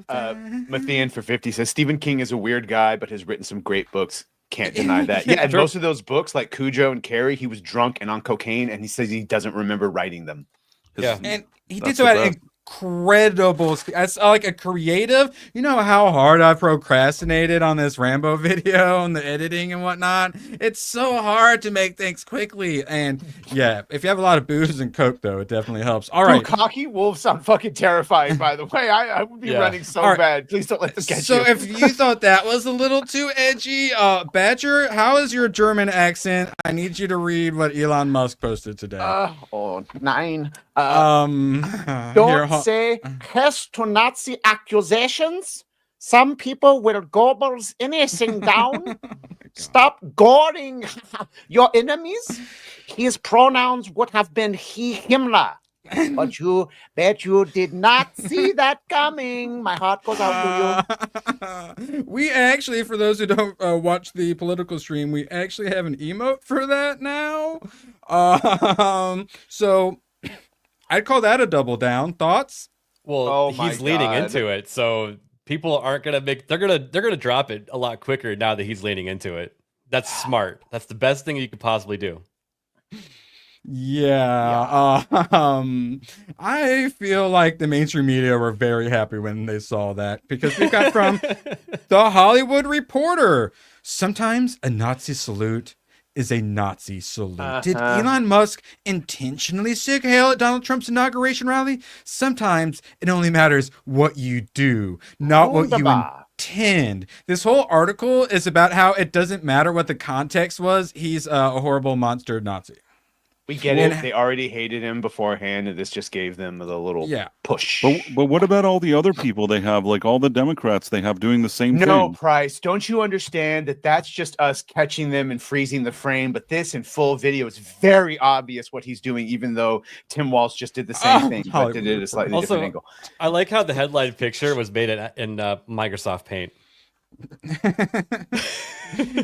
Mathian for 50 says Stephen King is a weird guy, but has written some great books. Can't deny that. Yeah, and most of those books, like Cujo and Carrie, he was drunk and on cocaine, and he says he doesn't remember writing them. And he did so incredible. As like a creative, you know how hard I procrastinated on this Rambo video and the editing and whatnot. It's so hard to make things quickly. And yeah, if you have a lot of booze and coke, though, it definitely helps. All right. Dude, cocky wolves sound fucking terrifying, by the way. I would be running so bad. Please don't let this get you. So if you thought that was a little too edgy, Badger, how is your German accent? I need you to read what Elon Musk posted today. Nine. Don't say yes to Nazi accusations. Some people will gobble anything down. Stop goring your enemies. His pronouns would have been he, Himmler. But you bet you did not see that coming. My heart goes out to you. We actually, for those who don't watch the political stream, we actually have an emote for that now. So I'd call that a double down. Thoughts? Well, he's leaning into it, so people aren't gonna make. They're gonna drop it a lot quicker now that he's leaning into it. That's smart. That's the best thing you could possibly do. Yeah. I feel like the mainstream media were very happy when they saw that, because we got from The Hollywood Reporter. Sometimes a Nazi salute is a Nazi salute. Did Elon Musk intentionally stick hail at Donald Trump's inauguration rally? Sometimes it only matters what you do, not what you intend. This whole article is about how it doesn't matter what the context was. He's a horrible monster Nazi. We get it. They already hated him beforehand, and this just gave them the little push. But what about all the other people they have, like all the Democrats they have doing the same thing? No, Price, don't you understand that that's just us catching them and freezing the frame? But this in full video is very obvious what he's doing, even though Tim Walsh just did the same thing, but did it at a slightly different angle. I like how the headline picture was made in Microsoft Paint.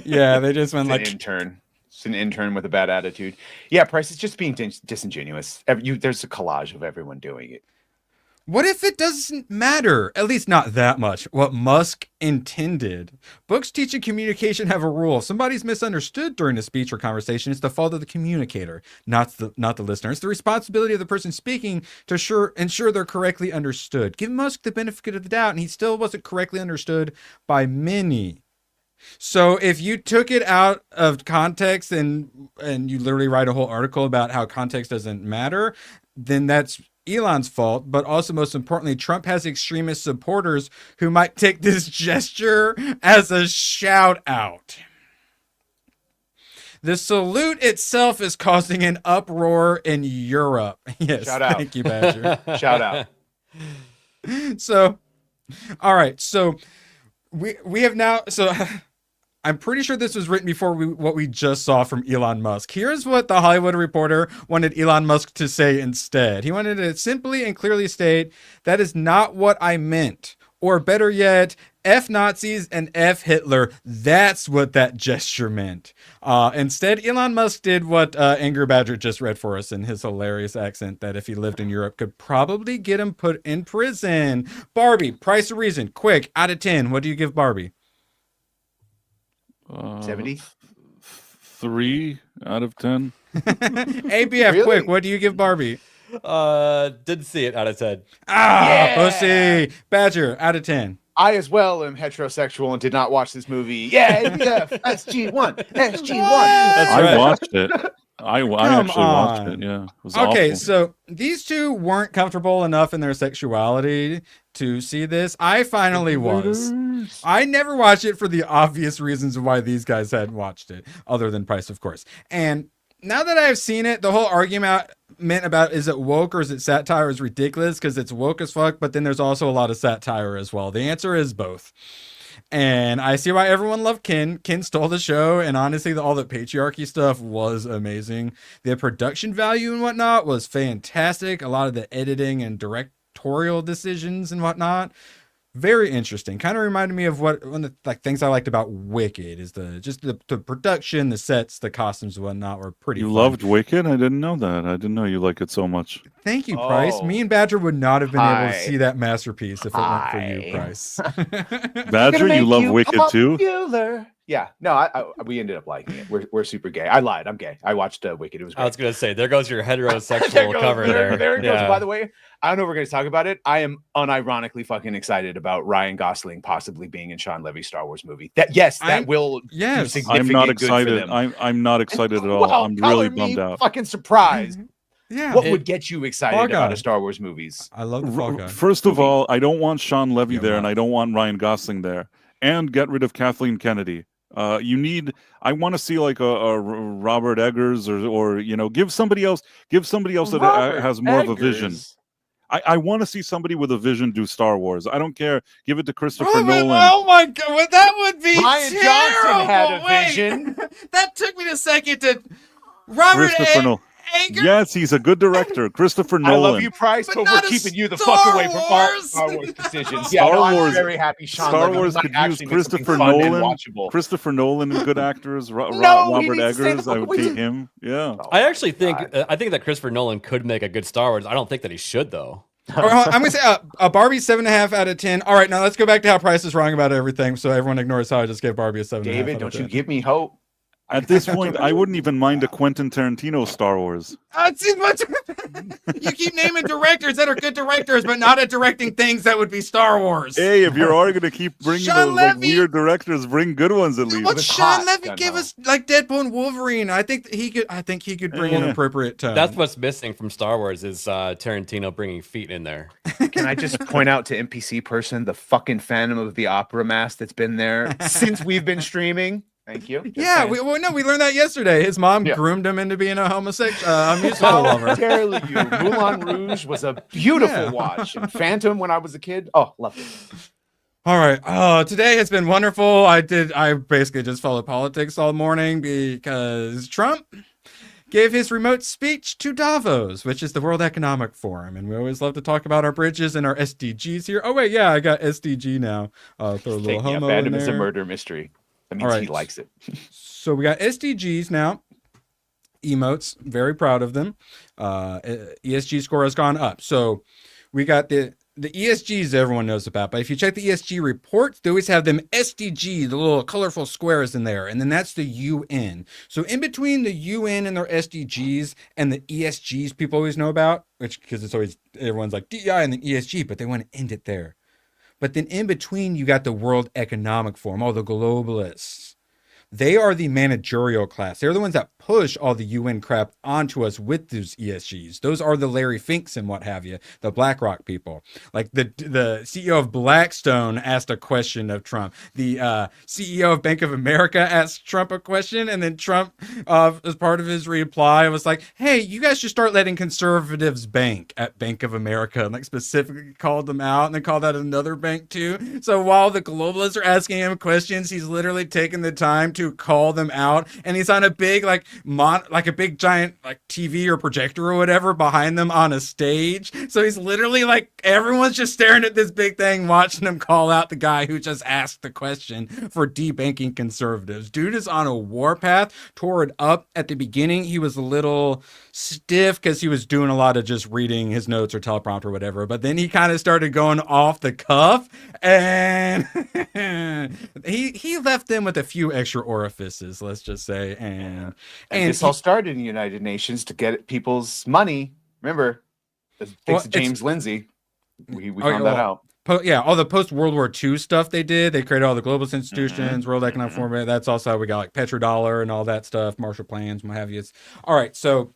Yeah, they just went like intern. An intern with a bad attitude. Yeah, Price is just being disingenuous. There's a collage of everyone doing it. What if it doesn't matter? At least not that much. What Musk intended. Books teaching communication have a rule. If somebody's misunderstood during a speech or conversation, it's the fault of the communicator, not the listener. It's the responsibility of the person speaking to ensure they're correctly understood. Give Musk the benefit of the doubt, and he still wasn't correctly understood by many. So if you took it out of context and you literally write a whole article about how context doesn't matter, then that's Elon's fault. But also, most importantly, Trump has extremist supporters who might take this gesture as a shout out. The salute itself is causing an uproar in Europe. Yes, shout out. Thank you, Badger. Shout out. So, all right. So we have now. So I'm pretty sure this was written before what we just saw from Elon Musk. Here's what the Hollywood Reporter wanted Elon Musk to say instead. He wanted to simply and clearly state, that is not what I meant. Or better yet, F Nazis and F Hitler. That's what that gesture meant. Instead, Elon Musk did what Angry Badger just read for us in his hilarious accent that if he lived in Europe could probably get him put in prison. Barbie, price of reason, quick, out of 10. What do you give Barbie? 70? 3 out of 10. ABF, really? Quick, what do you give Barbie? Didn't see it, out of 10. Pussy. Badger, out of 10. I as well am heterosexual and did not watch this movie. Yeah, ABF, SG1, SG1. I watched it. I actually watched it. Yeah. It was okay, awful. So these two weren't comfortable enough in their sexuality to see this. I finally was. I never watched it for the obvious reasons of why these guys hadn't watched it, other than price, of course. And now that I've seen it, the whole argument about is it woke or is it satire is ridiculous, because it's woke as fuck, but then there's also a lot of satire as well. The answer is both. And I see why everyone loved Ken. Ken stole the show, and honestly, all the patriarchy stuff was amazing. The production value and whatnot was fantastic. A lot of the editing and directorial decisions and whatnot, very interesting. Kind of reminded me of one of the things I liked about Wicked is the production, the sets, the costumes and whatnot were pretty. You fun. loved Wicked? I didn't know that. I didn't know you like it so much. Thank you, Price. Me and Badger would not have been able to see that masterpiece if it weren't for you, Price. Badger, you love Wicked too? Yeah, no, we ended up liking it. We're super gay. I lied. I'm gay. I watched Wicked. It was great. I was gonna say, there goes your heterosexual cover there. There it goes. By the way, I don't know if we're going to talk about it. I am unironically fucking excited about Ryan Gosling possibly being in Sean Levy's Star Wars movie. That will do significant I'm not good for excited. them. I'm not excited at all. Well, I'm color really me bummed out. fucking surprised. Yeah. What would get you excited Fall about Guy. a Star Wars movies? I love the Fall Guy. First of all, I don't want Sean Levy there, and I don't want Ryan Gosling there. And get rid of Kathleen Kennedy. I want to see like a Robert Eggers or give somebody else that has more of a vision. I want to see somebody with a vision do Star Wars. I don't care. Give it to Christopher Nolan. Oh my god, that would be Ryan terrible. Johnson had a Wait. vision. That took me a second to Robert Christopher Nolan. Yes, he's a good director. Christopher I Nolan. love you, Price, but we're keeping you the Star fuck away from our Wars. Star Wars decisions. Star I'm Wars. very happy Sean Star Levy Wars might could use actually make something Christopher fun and Nolan. watchable. Christopher Nolan and good actors. he Robert needs to stay Eggers. the I would fuck away. take him. Yeah. I actually think that Christopher Nolan could make a good Star Wars. I don't think that he should though. All right, I'm gonna say a Barbie 7.5 out of 10. All right, now let's go back to how Price is wrong about everything, so everyone ignores how I just gave Barbie a 7.5. David, don't you give me hope. At this point, I wouldn't even mind a Quentin Tarantino Star Wars. You keep naming directors that are good directors, but not at directing things that would be Star Wars. Hey, if you're already going to keep bringing Sean those like Levy- weird directors, bring good ones at least. Well, Sean Levy give us like Deadpool and Wolverine. I think he could bring an appropriate tone. That's what's missing from Star Wars is Tarantino bringing feet in there. Can I just point out to NPC person the fucking Phantom of the Opera mask that's been there since we've been streaming? Thank you. Just Yeah, saying. we learned that yesterday. His mom groomed him into being a homosexual, musical lover. How dare you? Moulin Rouge was a beautiful watch. And Phantom, when I was a kid, loved it. All right. Today has been wonderful. I basically just followed politics all morning because Trump gave his remote speech to Davos, which is the World Economic Forum. And we always love to talk about our bridges and our SDGs here. Oh, wait, yeah, I got SDG now. Throw a little homo in Phantom is a there. murder mystery. That means he likes it. So we got SDGs now. Emotes, very proud of them. ESG score has gone up. So we got the ESGs everyone knows about, but if you check the ESG reports, they always have them SDG, the little colorful squares in there, and then that's the UN. So in between the UN and their SDGs and the ESGs people always know about, which because it's always everyone's like DEI and then ESG, but they want to end it there. But then in between, you got the World Economic Forum, all the globalists. They are the managerial class. They're the ones that push all the UN crap onto us with those ESGs. Those are the Larry Finks and what have you, the BlackRock people. Like the CEO of Blackstone asked a question of Trump. The CEO of Bank of America asked Trump a question, and then Trump, as part of his reply, was like, "Hey, you guys should start letting conservatives bank at Bank of America," and like specifically called them out, and then called out another bank too. So while the globalists are asking him questions, he's literally taking the time to call them out, and he's on a big like a big giant like TV or projector or whatever behind them on a stage. So he's literally like everyone's just staring at this big thing, watching him call out the guy who just asked the question for debanking conservatives. Dude is on a warpath. Tore it up at the beginning. He was a little stiff because he was doing a lot of just reading his notes or teleprompter or whatever. But then he kind of started going off the cuff, and he left them with a few extra orifices, let's just say. And this all started in the United Nations to get people's money. Remember, thanks to James Lindsay, we found that out. All the post-World War II stuff they did. They created all the globalist institutions, World Economic Forum. That's also how we got like petrodollar and all that stuff, Marshall Plans, and what have you. All right, so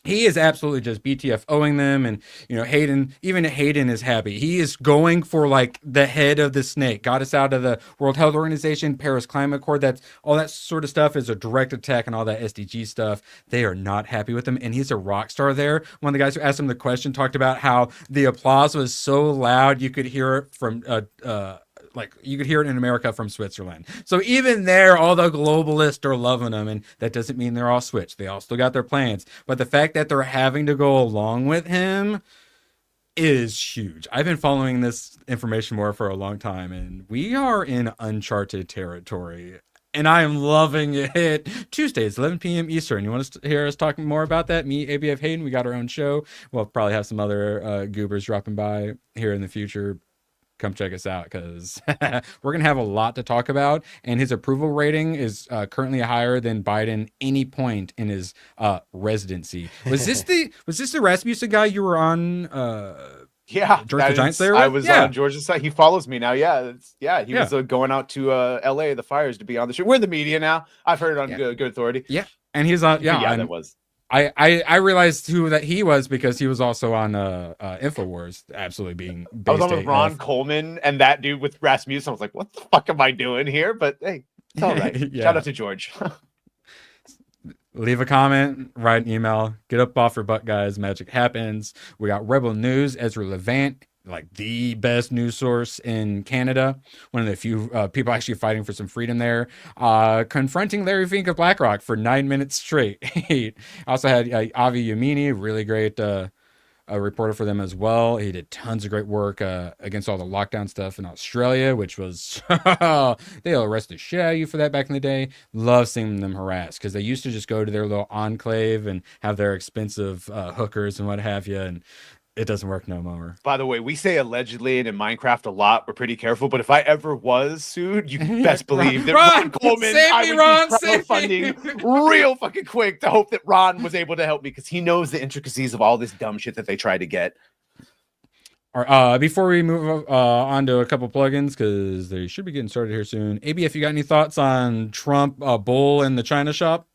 he is absolutely just BTFOing them, and Hayden is happy. He is going for like the head of the snake. Got us out of the World Health Organization, Paris Climate Accord. That's all that sort of stuff is a direct attack and all that SDG stuff. They are not happy with him, and he's a rock star there. One of the guys who asked him the question talked about how the applause was so loud you could hear it from like you could hear it in America from Switzerland. So even there, all the globalists are loving them, and that doesn't mean they're all switched. They all still got their plans. But the fact that they're having to go along with him is huge. I've been following this information more for a long time, and we are in uncharted territory. And I am loving it. Tuesdays, 11 p.m. Eastern. You want to hear us talking more about that? Me, ABF Hayden, we got our own show. We'll probably have some other goobers dropping by here in the future. come check us out because we're gonna have a lot to talk about. And his approval rating is currently higher than Biden any point in his residency. Was this the Rasmussen guy you were on? Yeah, George the Giant Slayer. I was on George's side. He follows me now. Yeah, he was going out to L.A. the fires to be on the show. We're in the media now. I've heard it on good authority. Yeah, and he's on. Yeah, that was. I realized who that he was because he was also on Infowars, absolutely being. I was on with Ron Coleman and that dude with Rasmussen. I was like, "What the fuck am I doing here?" But hey, it's all right. Shout out to George. Leave a comment, write an email, get up off your butt, guys. Magic happens. We got Rebel News, Ezra Levant, like the best news source in Canada. One of the few people actually fighting for some freedom there. Confronting Larry Fink of BlackRock for 9 minutes straight. Also had Avi Yamini, really great a reporter for them as well. He did tons of great work against all the lockdown stuff in Australia, which was they'll arrest the shit out of you for that back in the day. Love seeing them harassed because they used to just go to their little enclave and have their expensive hookers and what have you, and it doesn't work no more. By the way, we say allegedly and in Minecraft a lot. We're pretty careful, but if I ever was sued, you can best believe that Ron Coleman, I would be crowdfunding real fucking quick to hope that Ron was able to help me because he knows the intricacies of all this dumb shit that they try to get. All right, before we move on to a couple plugins, because they should be getting started here soon. ABF, you got any thoughts on Trump Bull in the China shop?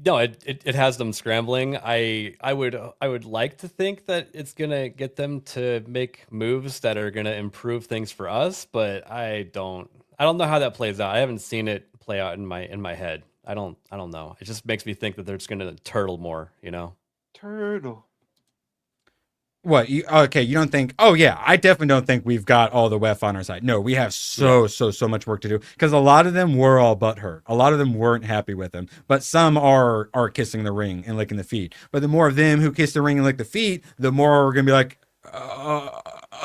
No, it has them scrambling. I would like to think that it's gonna get them to make moves that are gonna improve things for us, but I don't know how that plays out. I haven't seen it play out in my head. I don't know. It just makes me think that they're just gonna turtle more, you know? Turtle. What? You don't think? Oh yeah, I definitely don't think we've got all the WEF on our side. No, we have so much work to do because a lot of them were all butthurt. A lot of them weren't happy with him, but some are kissing the ring and licking the feet. But the more of them who kiss the ring and lick the feet, the more we're gonna be like,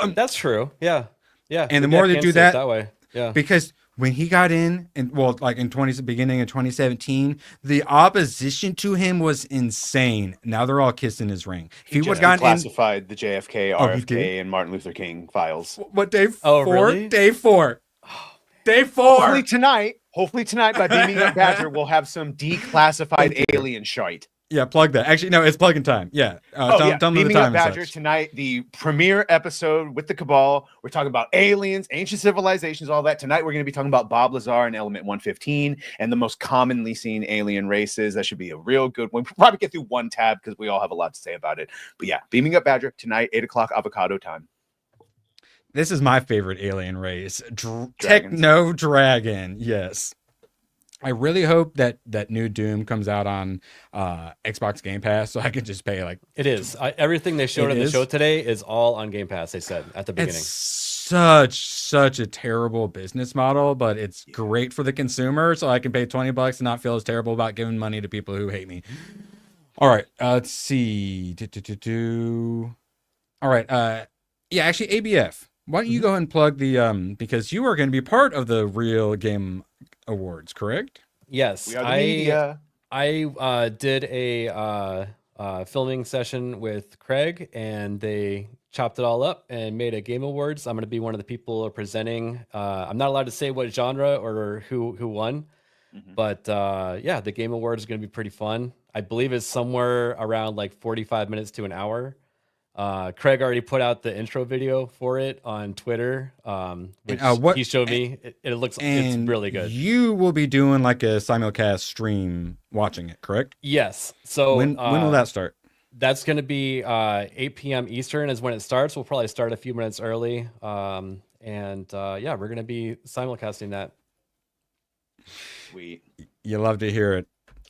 that's true. Yeah. And the more they do that way, yeah, because when he got in, and well, like beginning of 2017, the opposition to him was insane. Now they're all kissing his ring. If he would have classified the JFK, RFK, and Martin Luther King files. What day? Really? Day 4. Day 4. Hopefully tonight by Beaming Up Badger, we'll have some declassified alien shite. Yeah, plug that. Actually, no, it's plug-in time. Yeah. Tell them the Beaming time Up Badger tonight, the premiere episode with the Cabal. We're talking about aliens, ancient civilizations, all that. Tonight, we're going to be talking about Bob Lazar and Element 115 and the most commonly seen alien races. That should be a real good one. We'll probably get through one tab because we all have a lot to say about it. But yeah, Beaming Up Badger tonight, 8 o'clock avocado time. This is my favorite alien race. Techno Dragon. Yes. I really hope that new Doom comes out on Xbox Game Pass so I can just pay like... It is. Everything they showed at the show today is all on Game Pass, they said at the beginning. It's such a terrible business model, but it's great for the consumer, so I can pay $20 and not feel as terrible about giving money to people who hate me. All right, let's see. All right, yeah, actually, ABF, why don't you go ahead and plug the... because you are going to be part of the Real Game Awards, correct? Yes, we are the media. I did a filming session with Craig, and they chopped it all up and made a Game Awards. I'm going to be one of the people presenting. I'm not allowed to say what genre or who won, but yeah, the Game Awards is going to be pretty fun. I believe it's somewhere around like 45 minutes to an hour. Craig already put out the intro video for it on Twitter, which he showed me. It looks, it's really good. You will be doing like a simulcast stream watching it, correct? Yes. So when will that start? That's going to be 8 p.m. Eastern is when it starts. We'll probably start a few minutes early. Yeah, we're going to be simulcasting that. Sweet. You love to hear it.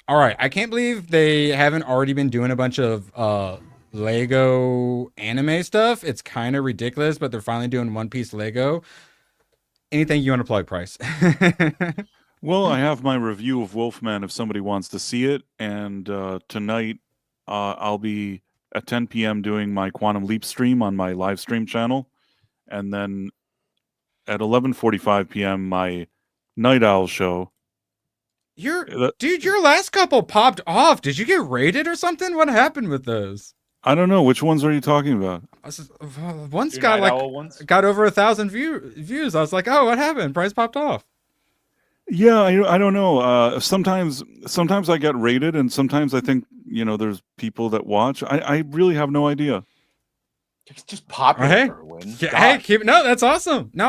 All right. I can't believe they haven't already been doing a bunch of Lego anime stuff. It's kind of ridiculous, but they're finally doing One Piece Lego. Anything you want to plug, Price? Well, I have my review of Wolfman if somebody wants to see it. And tonight I'll be at 10 p.m. doing my Quantum Leap stream on my live stream channel. And then at 11:45 p.m. my Night Owl show. Dude, your last couple popped off. Did you get raided or something? What happened with those? I don't know. Which ones are you talking about? One's got got over 1,000 views. I was like, oh, what happened? Price popped off. Yeah, I don't know. Sometimes I get rated, and sometimes I think there's people that watch. I really have no idea. It's just popular. Hey, Erwin. hey, that's awesome. No,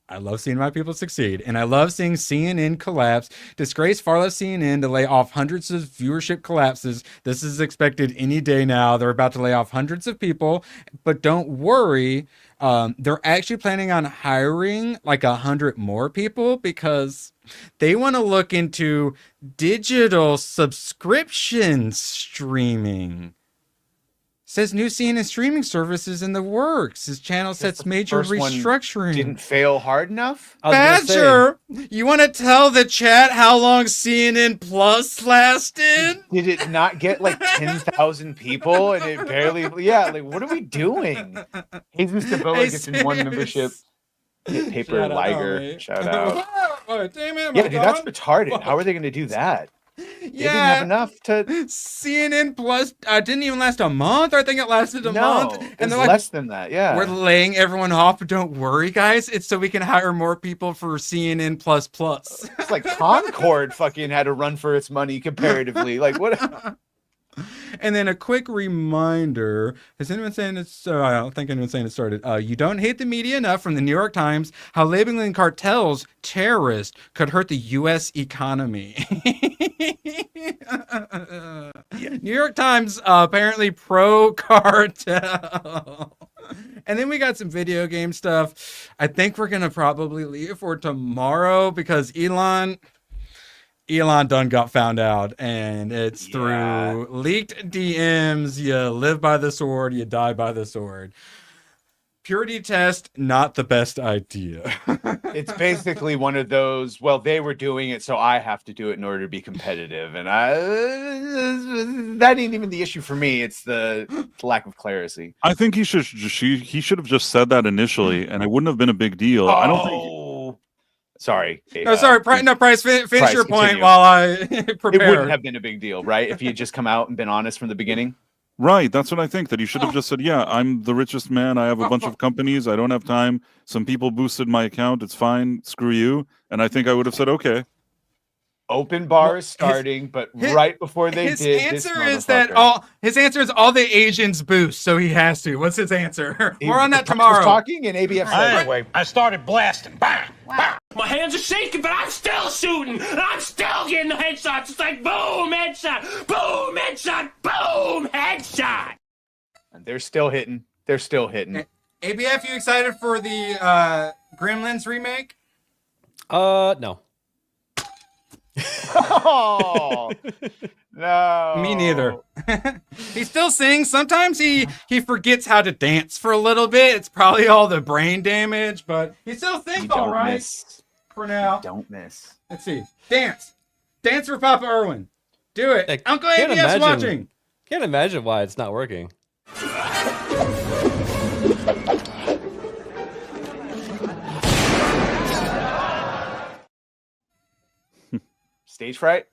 I love seeing my people succeed, and I love seeing CNN collapse. Disgrace far less CNN to lay off hundreds of viewership collapses. This is expected any day now. They're about to lay off hundreds of people, but don't worry. They're actually planning on hiring like 100 more people because they want to look into digital subscription streaming. Says new CNN streaming services in the works. His channel sets major restructuring. Didn't fail hard enough? Badger, you want to tell the chat how long CNN Plus lasted? Did it not get like 10,000 people and it barely? Yeah, like what are we doing? Jesus Stabilla gets in one membership. Paper Liger, shout out. Oh, damn it, yeah, dude, that's retarded. How are they going to do that? They didn't have enough to. CNN Plus didn't even last a month. I think it lasted a month. And they're like, less than that. Yeah, we're laying everyone off, but don't worry, guys. It's so we can hire more people for CNN Plus Plus. It's like Concord fucking had to run for its money comparatively. Like what? And then a quick reminder: has anyone saying it's? I don't think anyone's saying it started. You don't hate the media enough from the New York Times. How labeling cartels terrorist could hurt the U.S. economy. New York Times apparently pro cartel. And then we got some video game stuff. I think we're gonna probably leave for tomorrow because Elon done got found out, and it's through leaked DMs. You live by the sword, you die by the sword. Purity test, not the best idea. It's basically one of those, well, they were doing it, so I have to do it in order to be competitive. And that ain't even the issue for me. It's the lack of clarity. I think he should have just said that initially, and it wouldn't have been a big deal. I don't think. Sorry. No, sorry. Price, finish your point continue. while I prepare. It wouldn't have been a big deal, right? If he had just come out and been honest from the beginning. Right. That's what I think. That he should have just said, yeah, I'm the richest man. I have a bunch of companies. I don't have time. Some people boosted my account. It's fine. Screw you. And I think I would have said, okay. Open bars starting, but right before they his did, answer is that all the Asians boost, so he has to. What's his answer? More on that tomorrow. Talking and ABF said, anyway, I started blasting. Bang! Bang! My hands are shaking, but I'm still shooting. And I'm still getting the headshots. It's like boom, headshot, boom, headshot, boom, headshot. And they're still hitting. They're still hitting. ABF, you excited for the Gremlins remake? No. Oh no, me neither. He still sings. Sometimes he forgets how to dance for a little bit. It's probably all the brain damage, but he still sings all right. Miss. For now, don't miss. Let's see. Dance for Papa Erwin. Do it. Uncle ABS watching. Can't imagine why it's not working. Stage fright.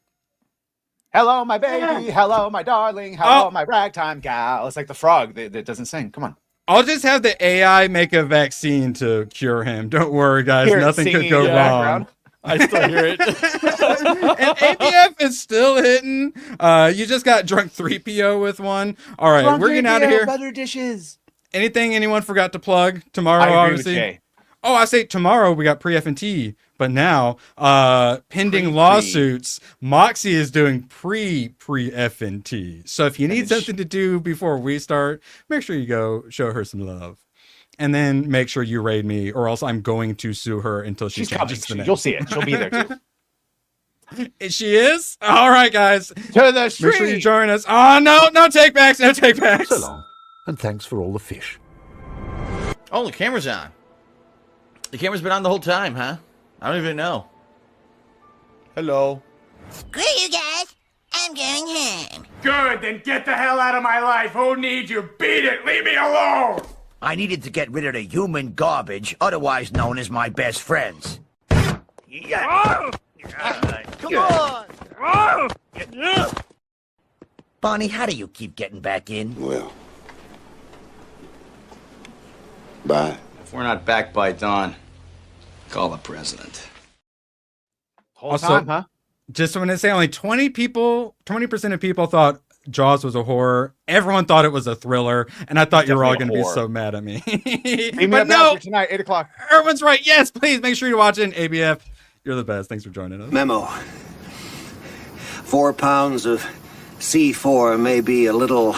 Hello, my baby. Hello, my darling. Hello, my ragtime gal. It's like the frog that doesn't sing. Come on. I'll just have the AI make a vaccine to cure him. Don't worry, guys. Nothing could go wrong. I still hear it. And ABF is still hitting. You just got drunk 3PO with one. All right, we're getting out of here. Butter dishes. Anything anyone forgot to plug tomorrow? I agree obviously. with Jay. Oh, I say tomorrow we got pre-F&T, but now pending lawsuits, Moxie is doing pre-F&T. So if you need something to do before we start, make sure you go show her some love. And then make sure you raid me, or else I'm going to sue her until she changes the name. You'll see it. She'll be there too. She is? All right, guys. To the street. Make sure you join us. Oh, no take backs. No take backs. So long, and thanks for all the fish. Oh, the camera's on. The camera's been on the whole time, huh? I don't even know. Hello. Screw you guys. I'm going home. Good, then get the hell out of my life. Who needs you? Beat it. Leave me alone. I needed to get rid of the human garbage, otherwise known as my best friends. Come on. Bonnie, how do you keep getting back in? Well, Bye. If we're not back by dawn, call the president. Whole Also, time, huh? just want to say only 20% of people thought Jaws was a horror. Everyone thought it was a thriller, and I thought you were all going to be so mad at me. But no, tonight, 8:00. Everyone's right. Yes, please make sure you watch it. ABF, you're the best. Thanks for joining us. Memo. 4 pounds of C4 may be a little